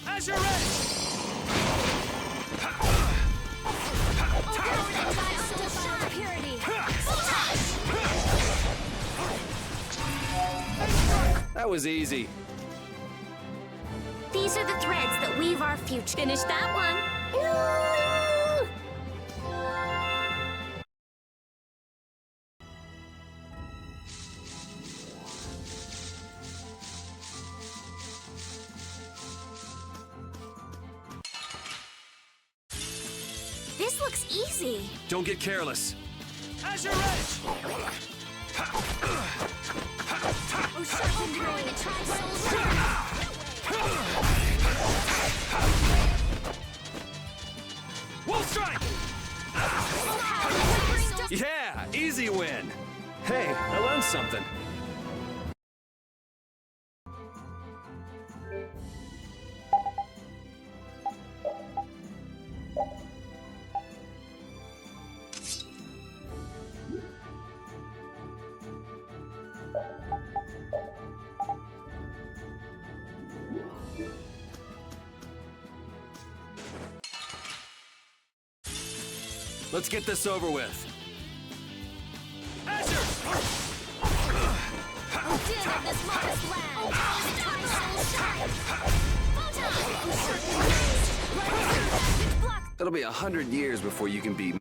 As you're ready! That was easy. These are the threads that weave our future. Finish that one. This looks easy. Don't get careless. As you're ready! Oh, sharpened growing a tri-soul Wolf strike! Yeah, easy win. Hey, I learned something. Let's get this over with. It'll be 100 years before you can be...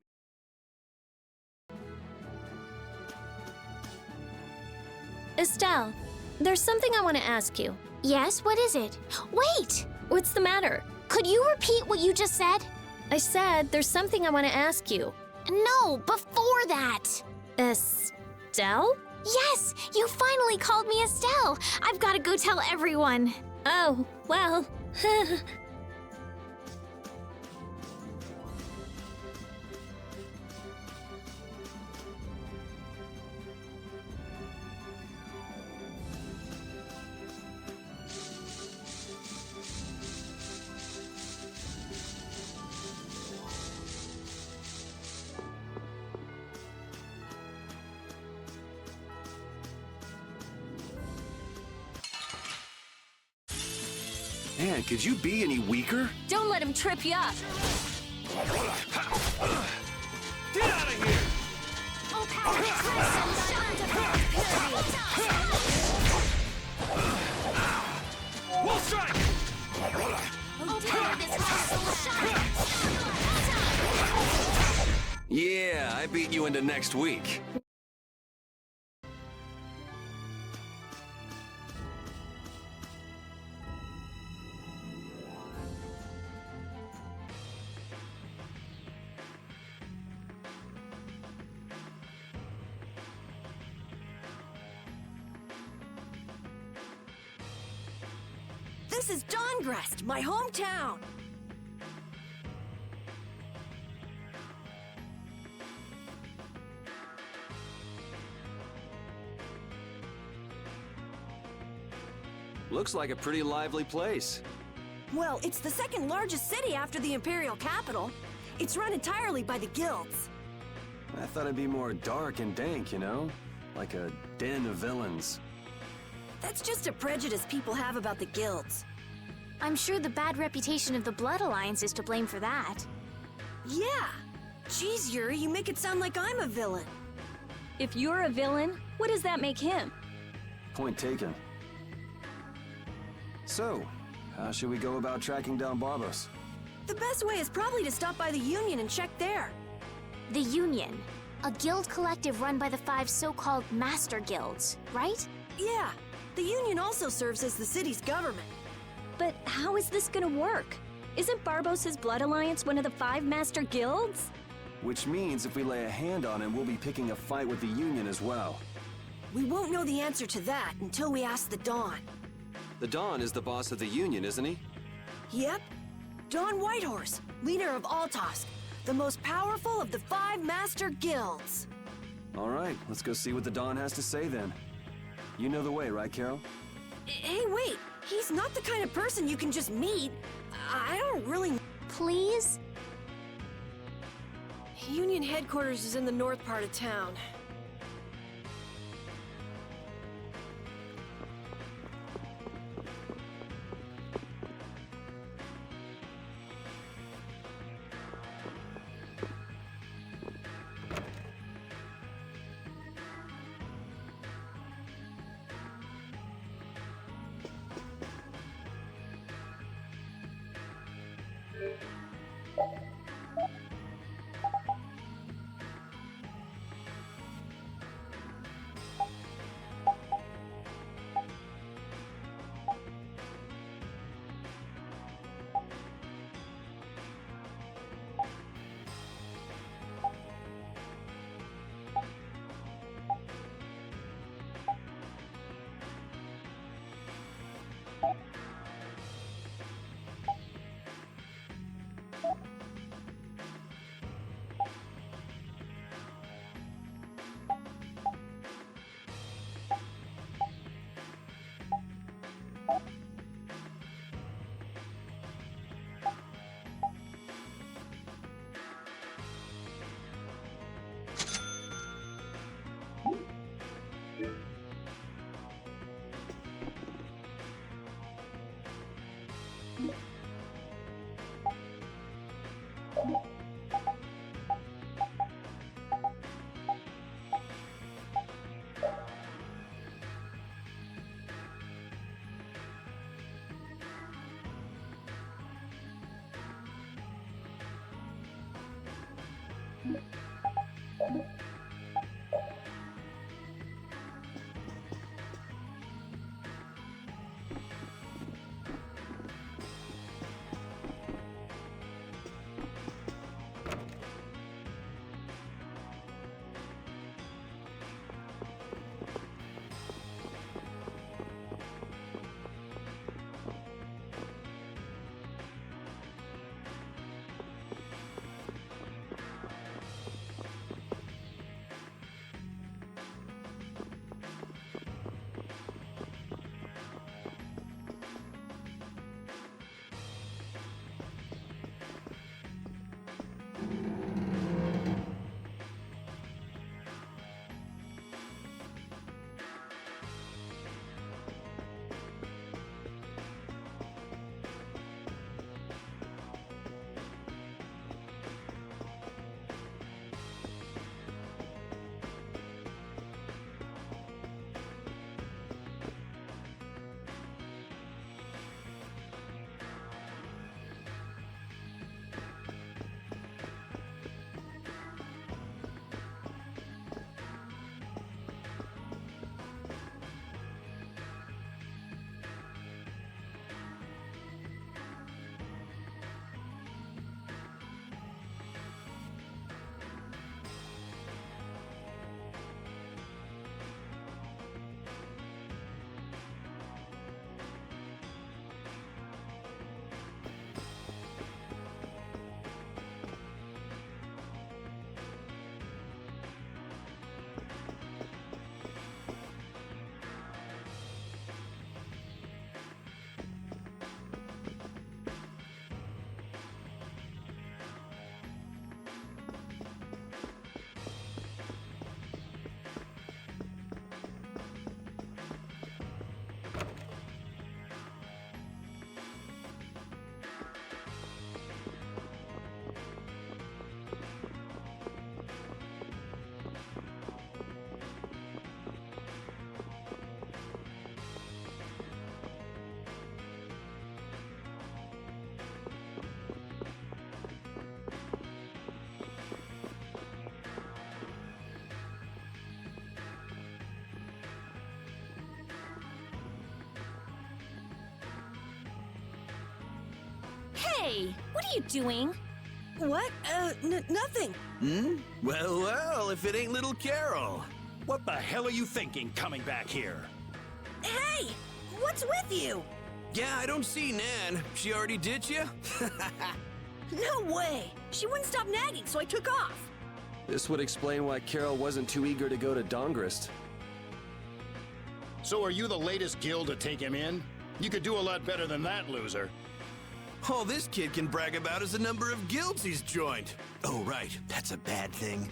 Estelle, there's something I want to ask you. Yes, what is it? Wait! What's the matter? Could you repeat what you just said? I said there's something I want to ask you. No, before that. Estelle? Yes, you finally called me Estelle. I've got to go tell everyone. Oh, well. Man, could you be any weaker? Don't let him trip you up. Get out of here! Oh, power! Wolf strike! Oh, power! This Yeah, I beat you into next week. This is Dawngrest, my hometown. Looks like a pretty lively place. Well, it's the second largest city after the Imperial capital. It's run entirely by the guilds. I thought it'd be more dark and dank, you know? Like a den of villains. That's just a prejudice people have about the guilds. I'm sure the bad reputation of the Blood Alliance is to blame for that. Yeah. Jeez, Yuri, you make it sound like I'm a villain. If you're a villain, what does that make him? Point taken. So, how should we go about tracking down Barbos? The best way is probably to stop by the Union and check there. The Union. A guild collective run by the 5 so-called Master Guilds, right? Yeah. The Union also serves as the city's government. But how is this gonna work? Isn't Barbos' Blood Alliance one of the 5 Master Guilds? Which means if we lay a hand on him, we'll be picking a fight with the Union as well. We won't know the answer to that until we ask the Dawn. The Dawn is the boss of the Union, isn't he? Yep. Dawn Whitehorse, leader of Altosk, the most powerful of the 5 Master Guilds. All right, let's go see what the Dawn has to say then. You know the way, right, Carol? Hey, wait! He's not the kind of person you can just meet. I don't really... Please? Union headquarters is in the north part of town. Hey, what are you doing? What? Nothing. Well, well, if it ain't little Carol. What the hell are you thinking coming back here? Hey! What's with you? Yeah, I don't see Nan. She already ditched you? No way! She wouldn't stop nagging, so I took off. This would explain why Carol wasn't too eager to go to Dongrist. So are you the latest guild to take him in? You could do a lot better than that, loser. All this kid can brag about is the number of guilds he's joined. Oh, right. That's a bad thing.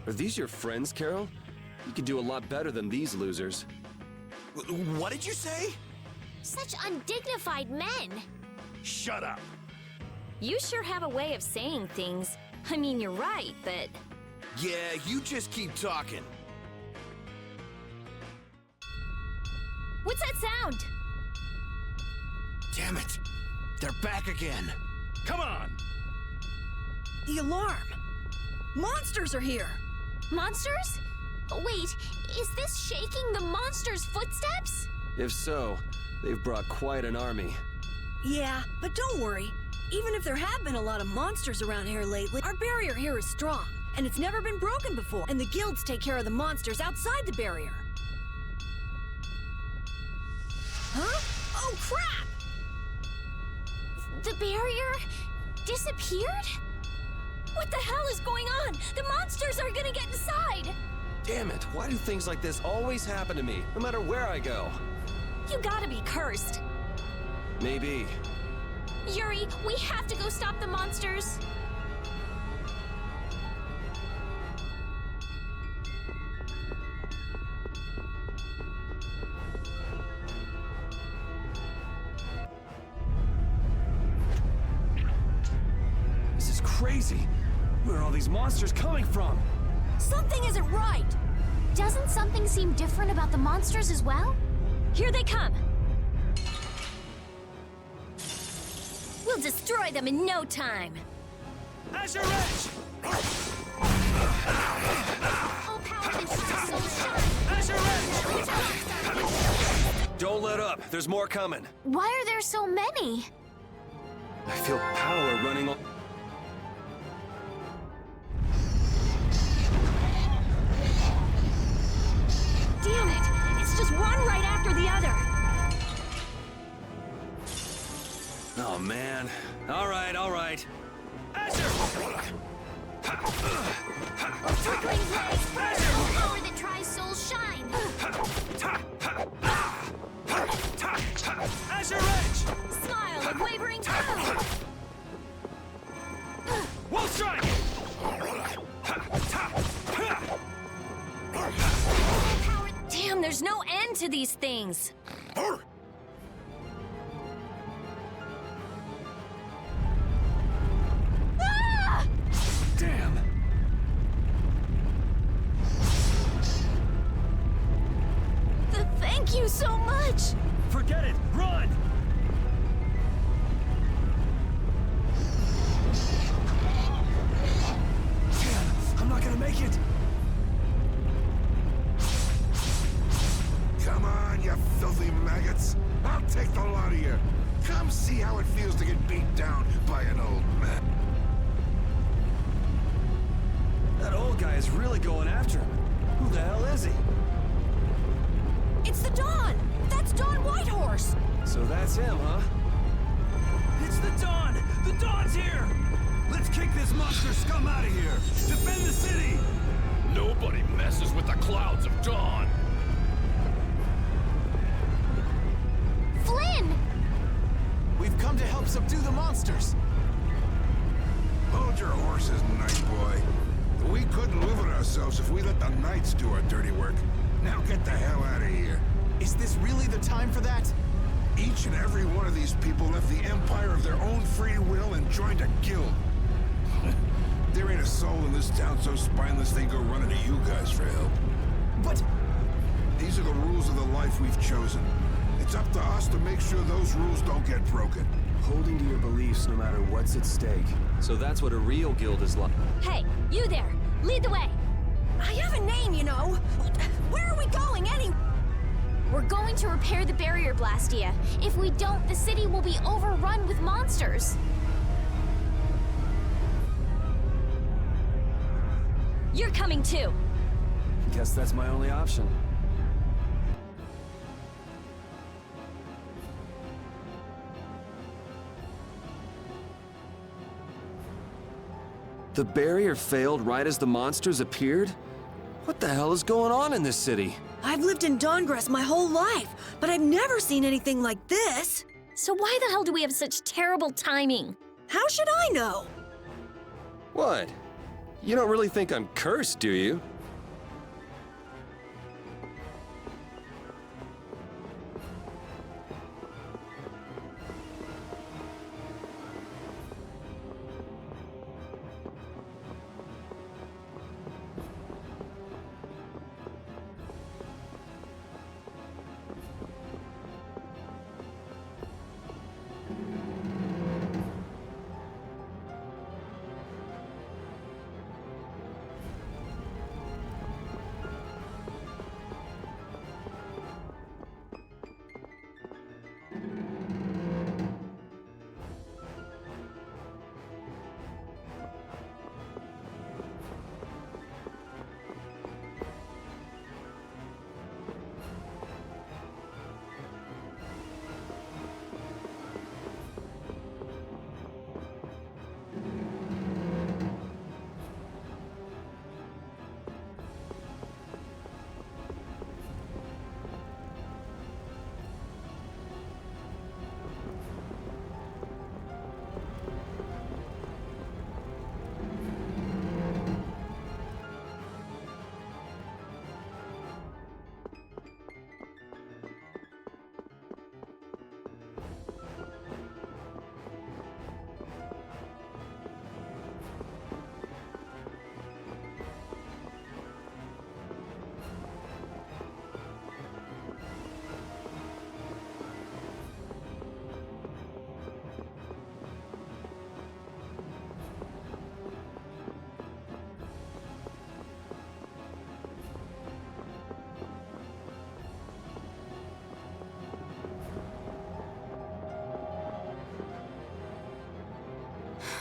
Are these your friends, Carol? You could do a lot better than these losers. What did you say? Such undignified men. Shut up. You sure have a way of saying things. I mean, you're right, but... Yeah, you just keep talking. What's that sound? Damn it. They're back again. Come on. The alarm. Monsters are here. Monsters? Wait, is this shaking the monsters' footsteps? If so, they've brought quite an army. Yeah, but don't worry. Even if there have been a lot of monsters around here lately, our barrier here is strong, and it's never been broken before, and the guilds take care of the monsters outside the barrier. Huh? Oh, crap! The barrier disappeared? What the hell is going on? The monsters are gonna get inside! Damn it, why do things like this always happen to me, no matter where I go? You gotta be cursed. Maybe. Yuri, we have to go stop the monsters. This is crazy. Where are all these monsters coming from? Something isn't right! Doesn't something seem different about the monsters as well? Here they come. We'll destroy them in no time. Azure Edge! All power and soul shine! Azure Edge! Don't let up, there's more coming. Why are there so many? I feel power running on. Damn it! It's just one right after the other. Oh man. Alright, alright. Azure! A flickering blaze burns all power that tries soul shine. Azure Edge! Smile of wavering cloud. Wolf Strike! Damn, there's no end to these things. Ah! Damn! Thank you so much! Forget it! Run! Damn, I'm not gonna make it! Come on, you filthy maggots. I'll take the lot of you. Come see how it feels to get beat down by an old man. That old guy is really going after him. Who the hell is he? It's the Dawn! That's Dawn Whitehorse! So that's him, huh? It's the Dawn! The Dawn's here! Let's kick this monster scum out of here! Defend the city! Nobody messes with the clouds of dawn! Flynn! We've come to help subdue the monsters! Hold your horses, Night Boy. We couldn't live with ourselves if we let the Knights do our dirty work. Now get the hell out of here. Is this really the time for that? Each and every one of these people left the Empire of their own free will and joined a guild. There ain't a soul in this town so spineless they go running to you guys for help. But... These are the rules of the life we've chosen. It's up to us to make sure those rules don't get broken. Holding to your beliefs no matter what's at stake. So that's what a real guild is like. Hey, you there! Lead the way! I have a name, you know! Where are we going, anyway? We're going to repair the barrier, Blastia. If we don't, the city will be overrun with monsters. You're coming too. Guess that's my only option. The barrier failed right as the monsters appeared? What the hell is going on in this city? I've lived in Dawngrass my whole life, but I've never seen anything like this. So why the hell do we have such terrible timing? How should I know? What? You don't really think I'm cursed, do you?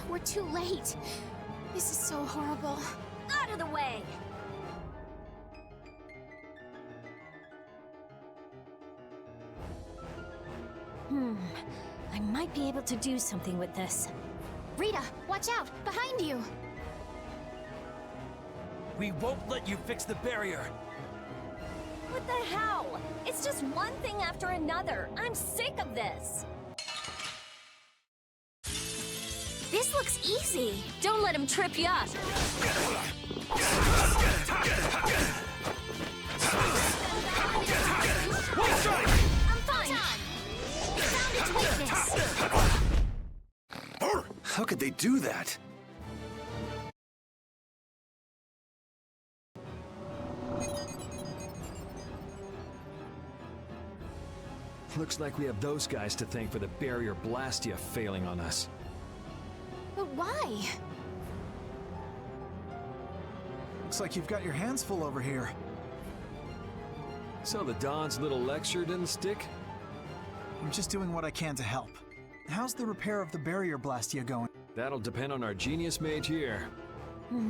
We're too late. This is so horrible. Out of the way! I might be able to do something with this. Rita, watch out! Behind you! We won't let you fix the barrier. What the hell? It's just one thing after another. I'm sick of this. This looks easy. Don't let him trip you up. I'm fine. Found its weakness. How could they do that? Looks like we have those guys to thank for the barrier Blastia failing on us. But why? Looks like you've got your hands full over here. So the Don's little lecture didn't stick? I'm just doing what I can to help. How's the repair of the barrier Blastia going? That'll depend on our genius mage here.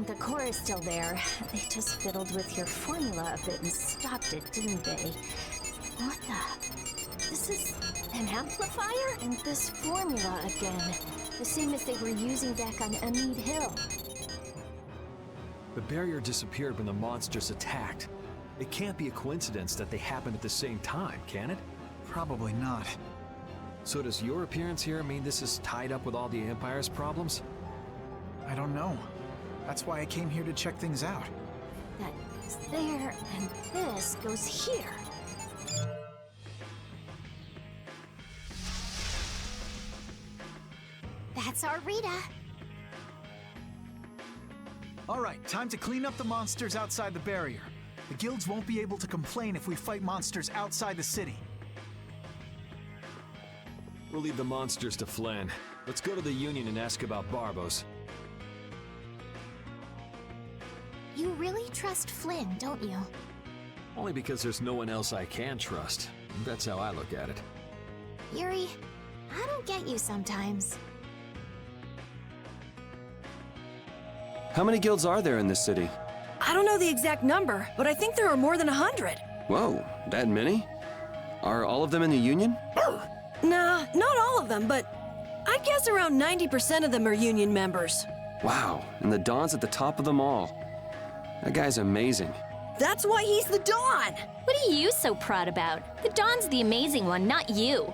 The core is still there. They just fiddled with your formula a bit and stopped it, didn't they? What the? This is an amplifier? And this formula again. The same as they were using back on Amid Hill. The barrier disappeared when the monsters attacked. It can't be a coincidence that they happened at the same time, can it? Probably not. So does your appearance here mean this is tied up with all the Empire's problems? I don't know. That's why I came here to check things out. That's there, and this goes here. That's our Rita. All right, time to clean up the monsters outside the barrier. The guilds won't be able to complain if we fight monsters outside the city. We'll leave the monsters to Flynn. Let's go to the Union and ask about Barbos. You really trust Flynn, don't you? Only because there's no one else I can trust. That's how I look at it. Yuri, I don't get you sometimes. How many guilds are there in this city? I don't know the exact number, but I think there are more than 100. Whoa, that many? Are all of them in the Union? Nah, not all of them, but I'd guess around 90% of them are Union members. Wow, and the Dawn's at the top of them all. That guy's amazing. That's why he's the Dawn! What are you so proud about? The Dawn's the amazing one, not you.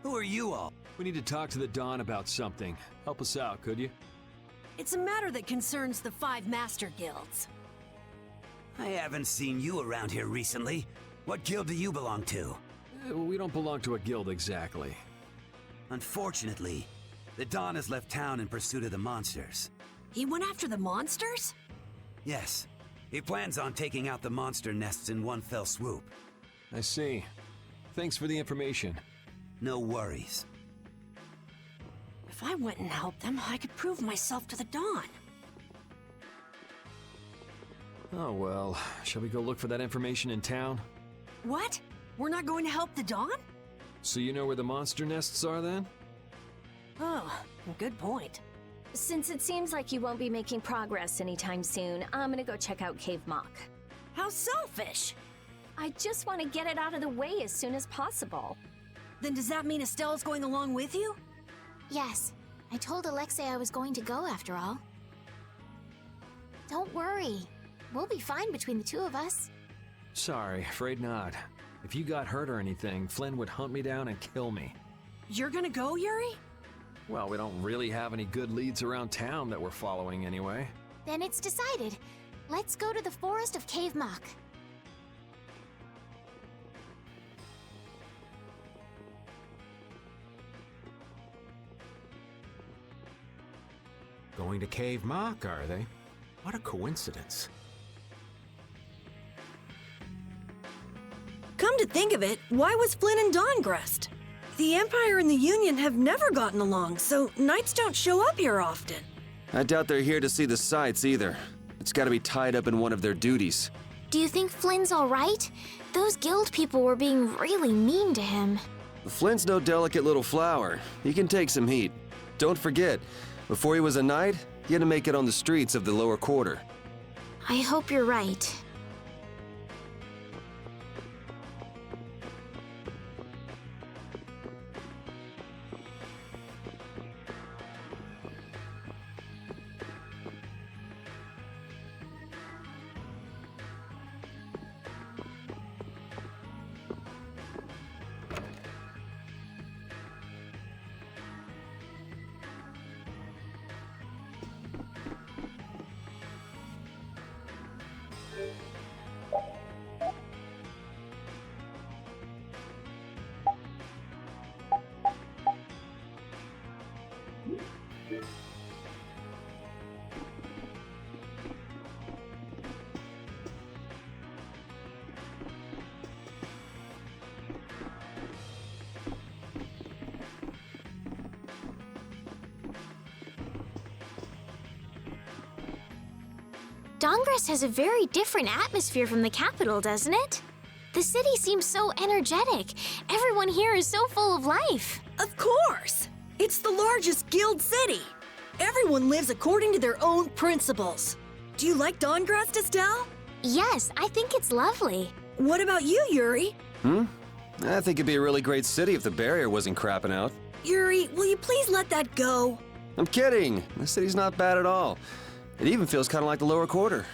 Who are you all? We need to talk to the Dawn about something. Help us out, could you? It's a matter that concerns the 5 Master Guilds. I haven't seen you around here recently. What guild do you belong to? We don't belong to a guild exactly. Unfortunately, the Dawn has left town in pursuit of the monsters. He went after the monsters? Yes. He plans on taking out the monster nests in one fell swoop. I see. Thanks for the information. No worries. If I went and helped them, I could prove myself to the Dawn. Oh well, shall we go look for that information in town? What? We're not going to help the Dawn? So you know where the monster nests are then? Oh, good point. Since it seems like you won't be making progress anytime soon, I'm gonna go check out Cave Mock. How selfish! I just want to get it out of the way as soon as possible. Then does that mean Estelle's going along with you? Yes. I told Alexei I was going to go after all. Don't worry. We'll be fine between the two of us. Sorry, afraid not. If you got hurt or anything, Flynn would hunt me down and kill me. You're gonna go, Yuri? Well, we don't really have any good leads around town that we're following anyway. Then it's decided. Let's go to the forest of Cave Mock. Going to Cave Mock, are they? What a coincidence. Come to think of it, why was Flynn and Dawngrest? The Empire and the Union have never gotten along, so knights don't show up here often. I doubt they're here to see the sights either. It's gotta be tied up in one of their duties. Do you think Flynn's alright? Those guild people were being really mean to him. Flynn's no delicate little flower. He can take some heat. Don't forget, before he was a knight, he had to make it on the streets of the lower quarter. I hope you're right. Dawngrest has a very different atmosphere from the capital, doesn't it? The city seems so energetic. Everyone here is so full of life. Of course! It's the largest guild city. Everyone lives according to their own principles. Do you like Dawngrest, Estelle? Yes, I think it's lovely. What about you, Yuri? I think it'd be a really great city if the barrier wasn't crapping out. Yuri, will you please let that go? I'm kidding. The city's not bad at all. It even feels kind of like the lower quarter.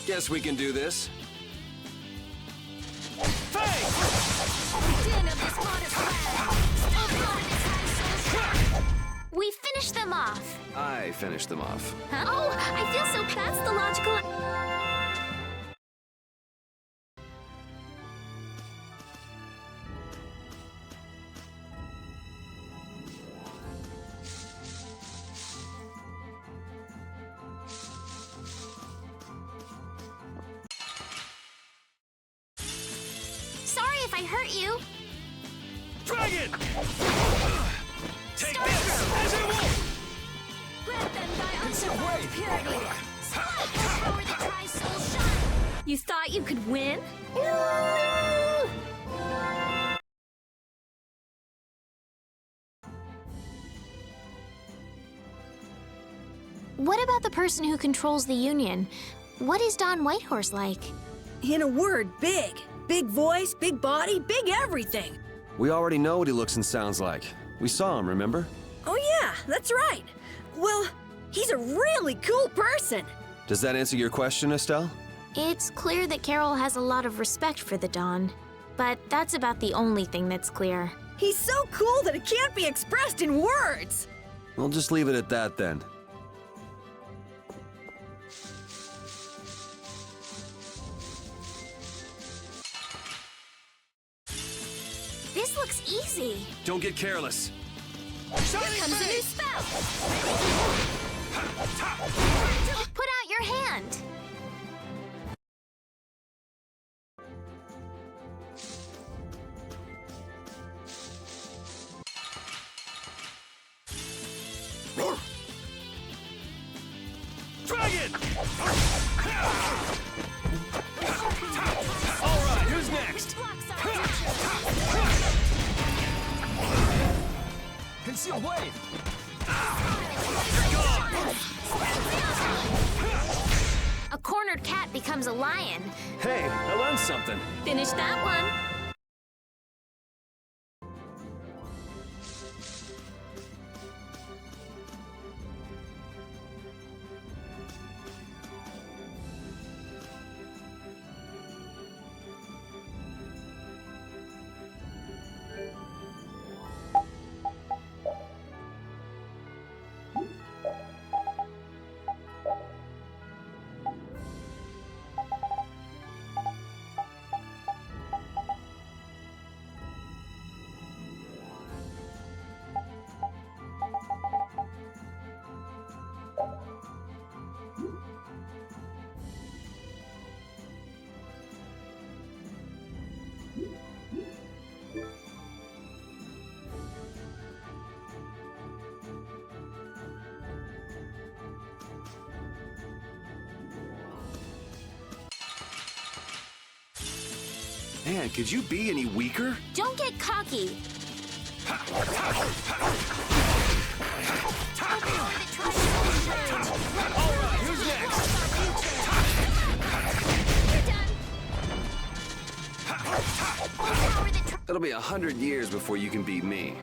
Guess we can do this. We finished them off. I finished them off. Huh? Oh, I feel so that's the logical... Sorry if I hurt you. Dragon! Take this as it will! Grant them thy unsurpassed purity. Split the power that tries soul shine. You thought you could win? What about the person who controls the Union? What is Don Whitehorse like? In a word, big. Big voice, big body, big everything. We already know what he looks and sounds like. We saw him, remember? Oh yeah, that's right. Well, he's a really cool person. Does that answer your question, Estelle? It's clear that Carol has a lot of respect for the Dawn, but that's about the only thing that's clear. He's so cool that it can't be expressed in words. We'll just leave it at that then. This looks easy. Don't get careless. Here comes a new spell. Put out your hand. Dragon! Alright, who's next? Conceal blade! A cornered cat becomes a lion. Hey, I learned something. Finish that one. Man, could you be any weaker? Don't get cocky. Alright, who's next? It'll be 100 years before you can beat me.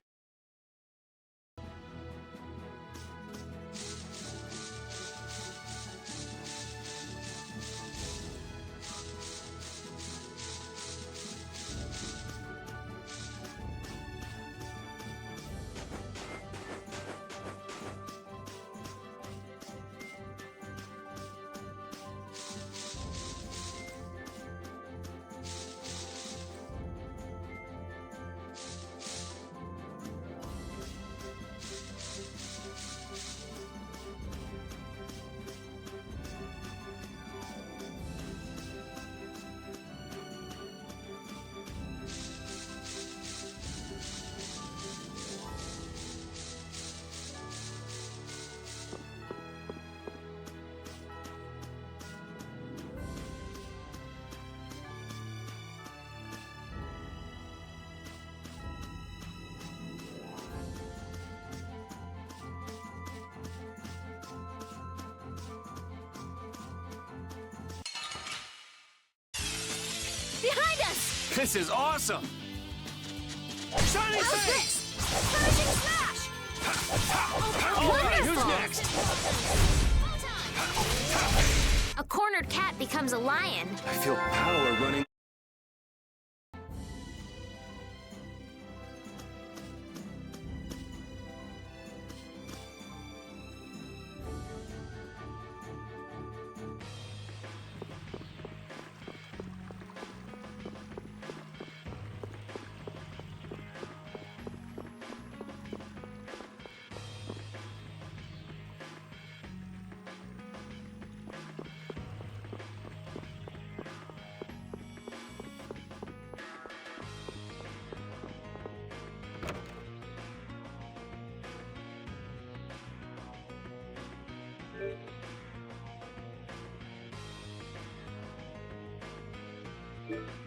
Behind us! This is awesome! Shining Face! Finishing smash! Alright, who's Wonderful! next? A cornered cat becomes a lion. I feel power running. Yeah.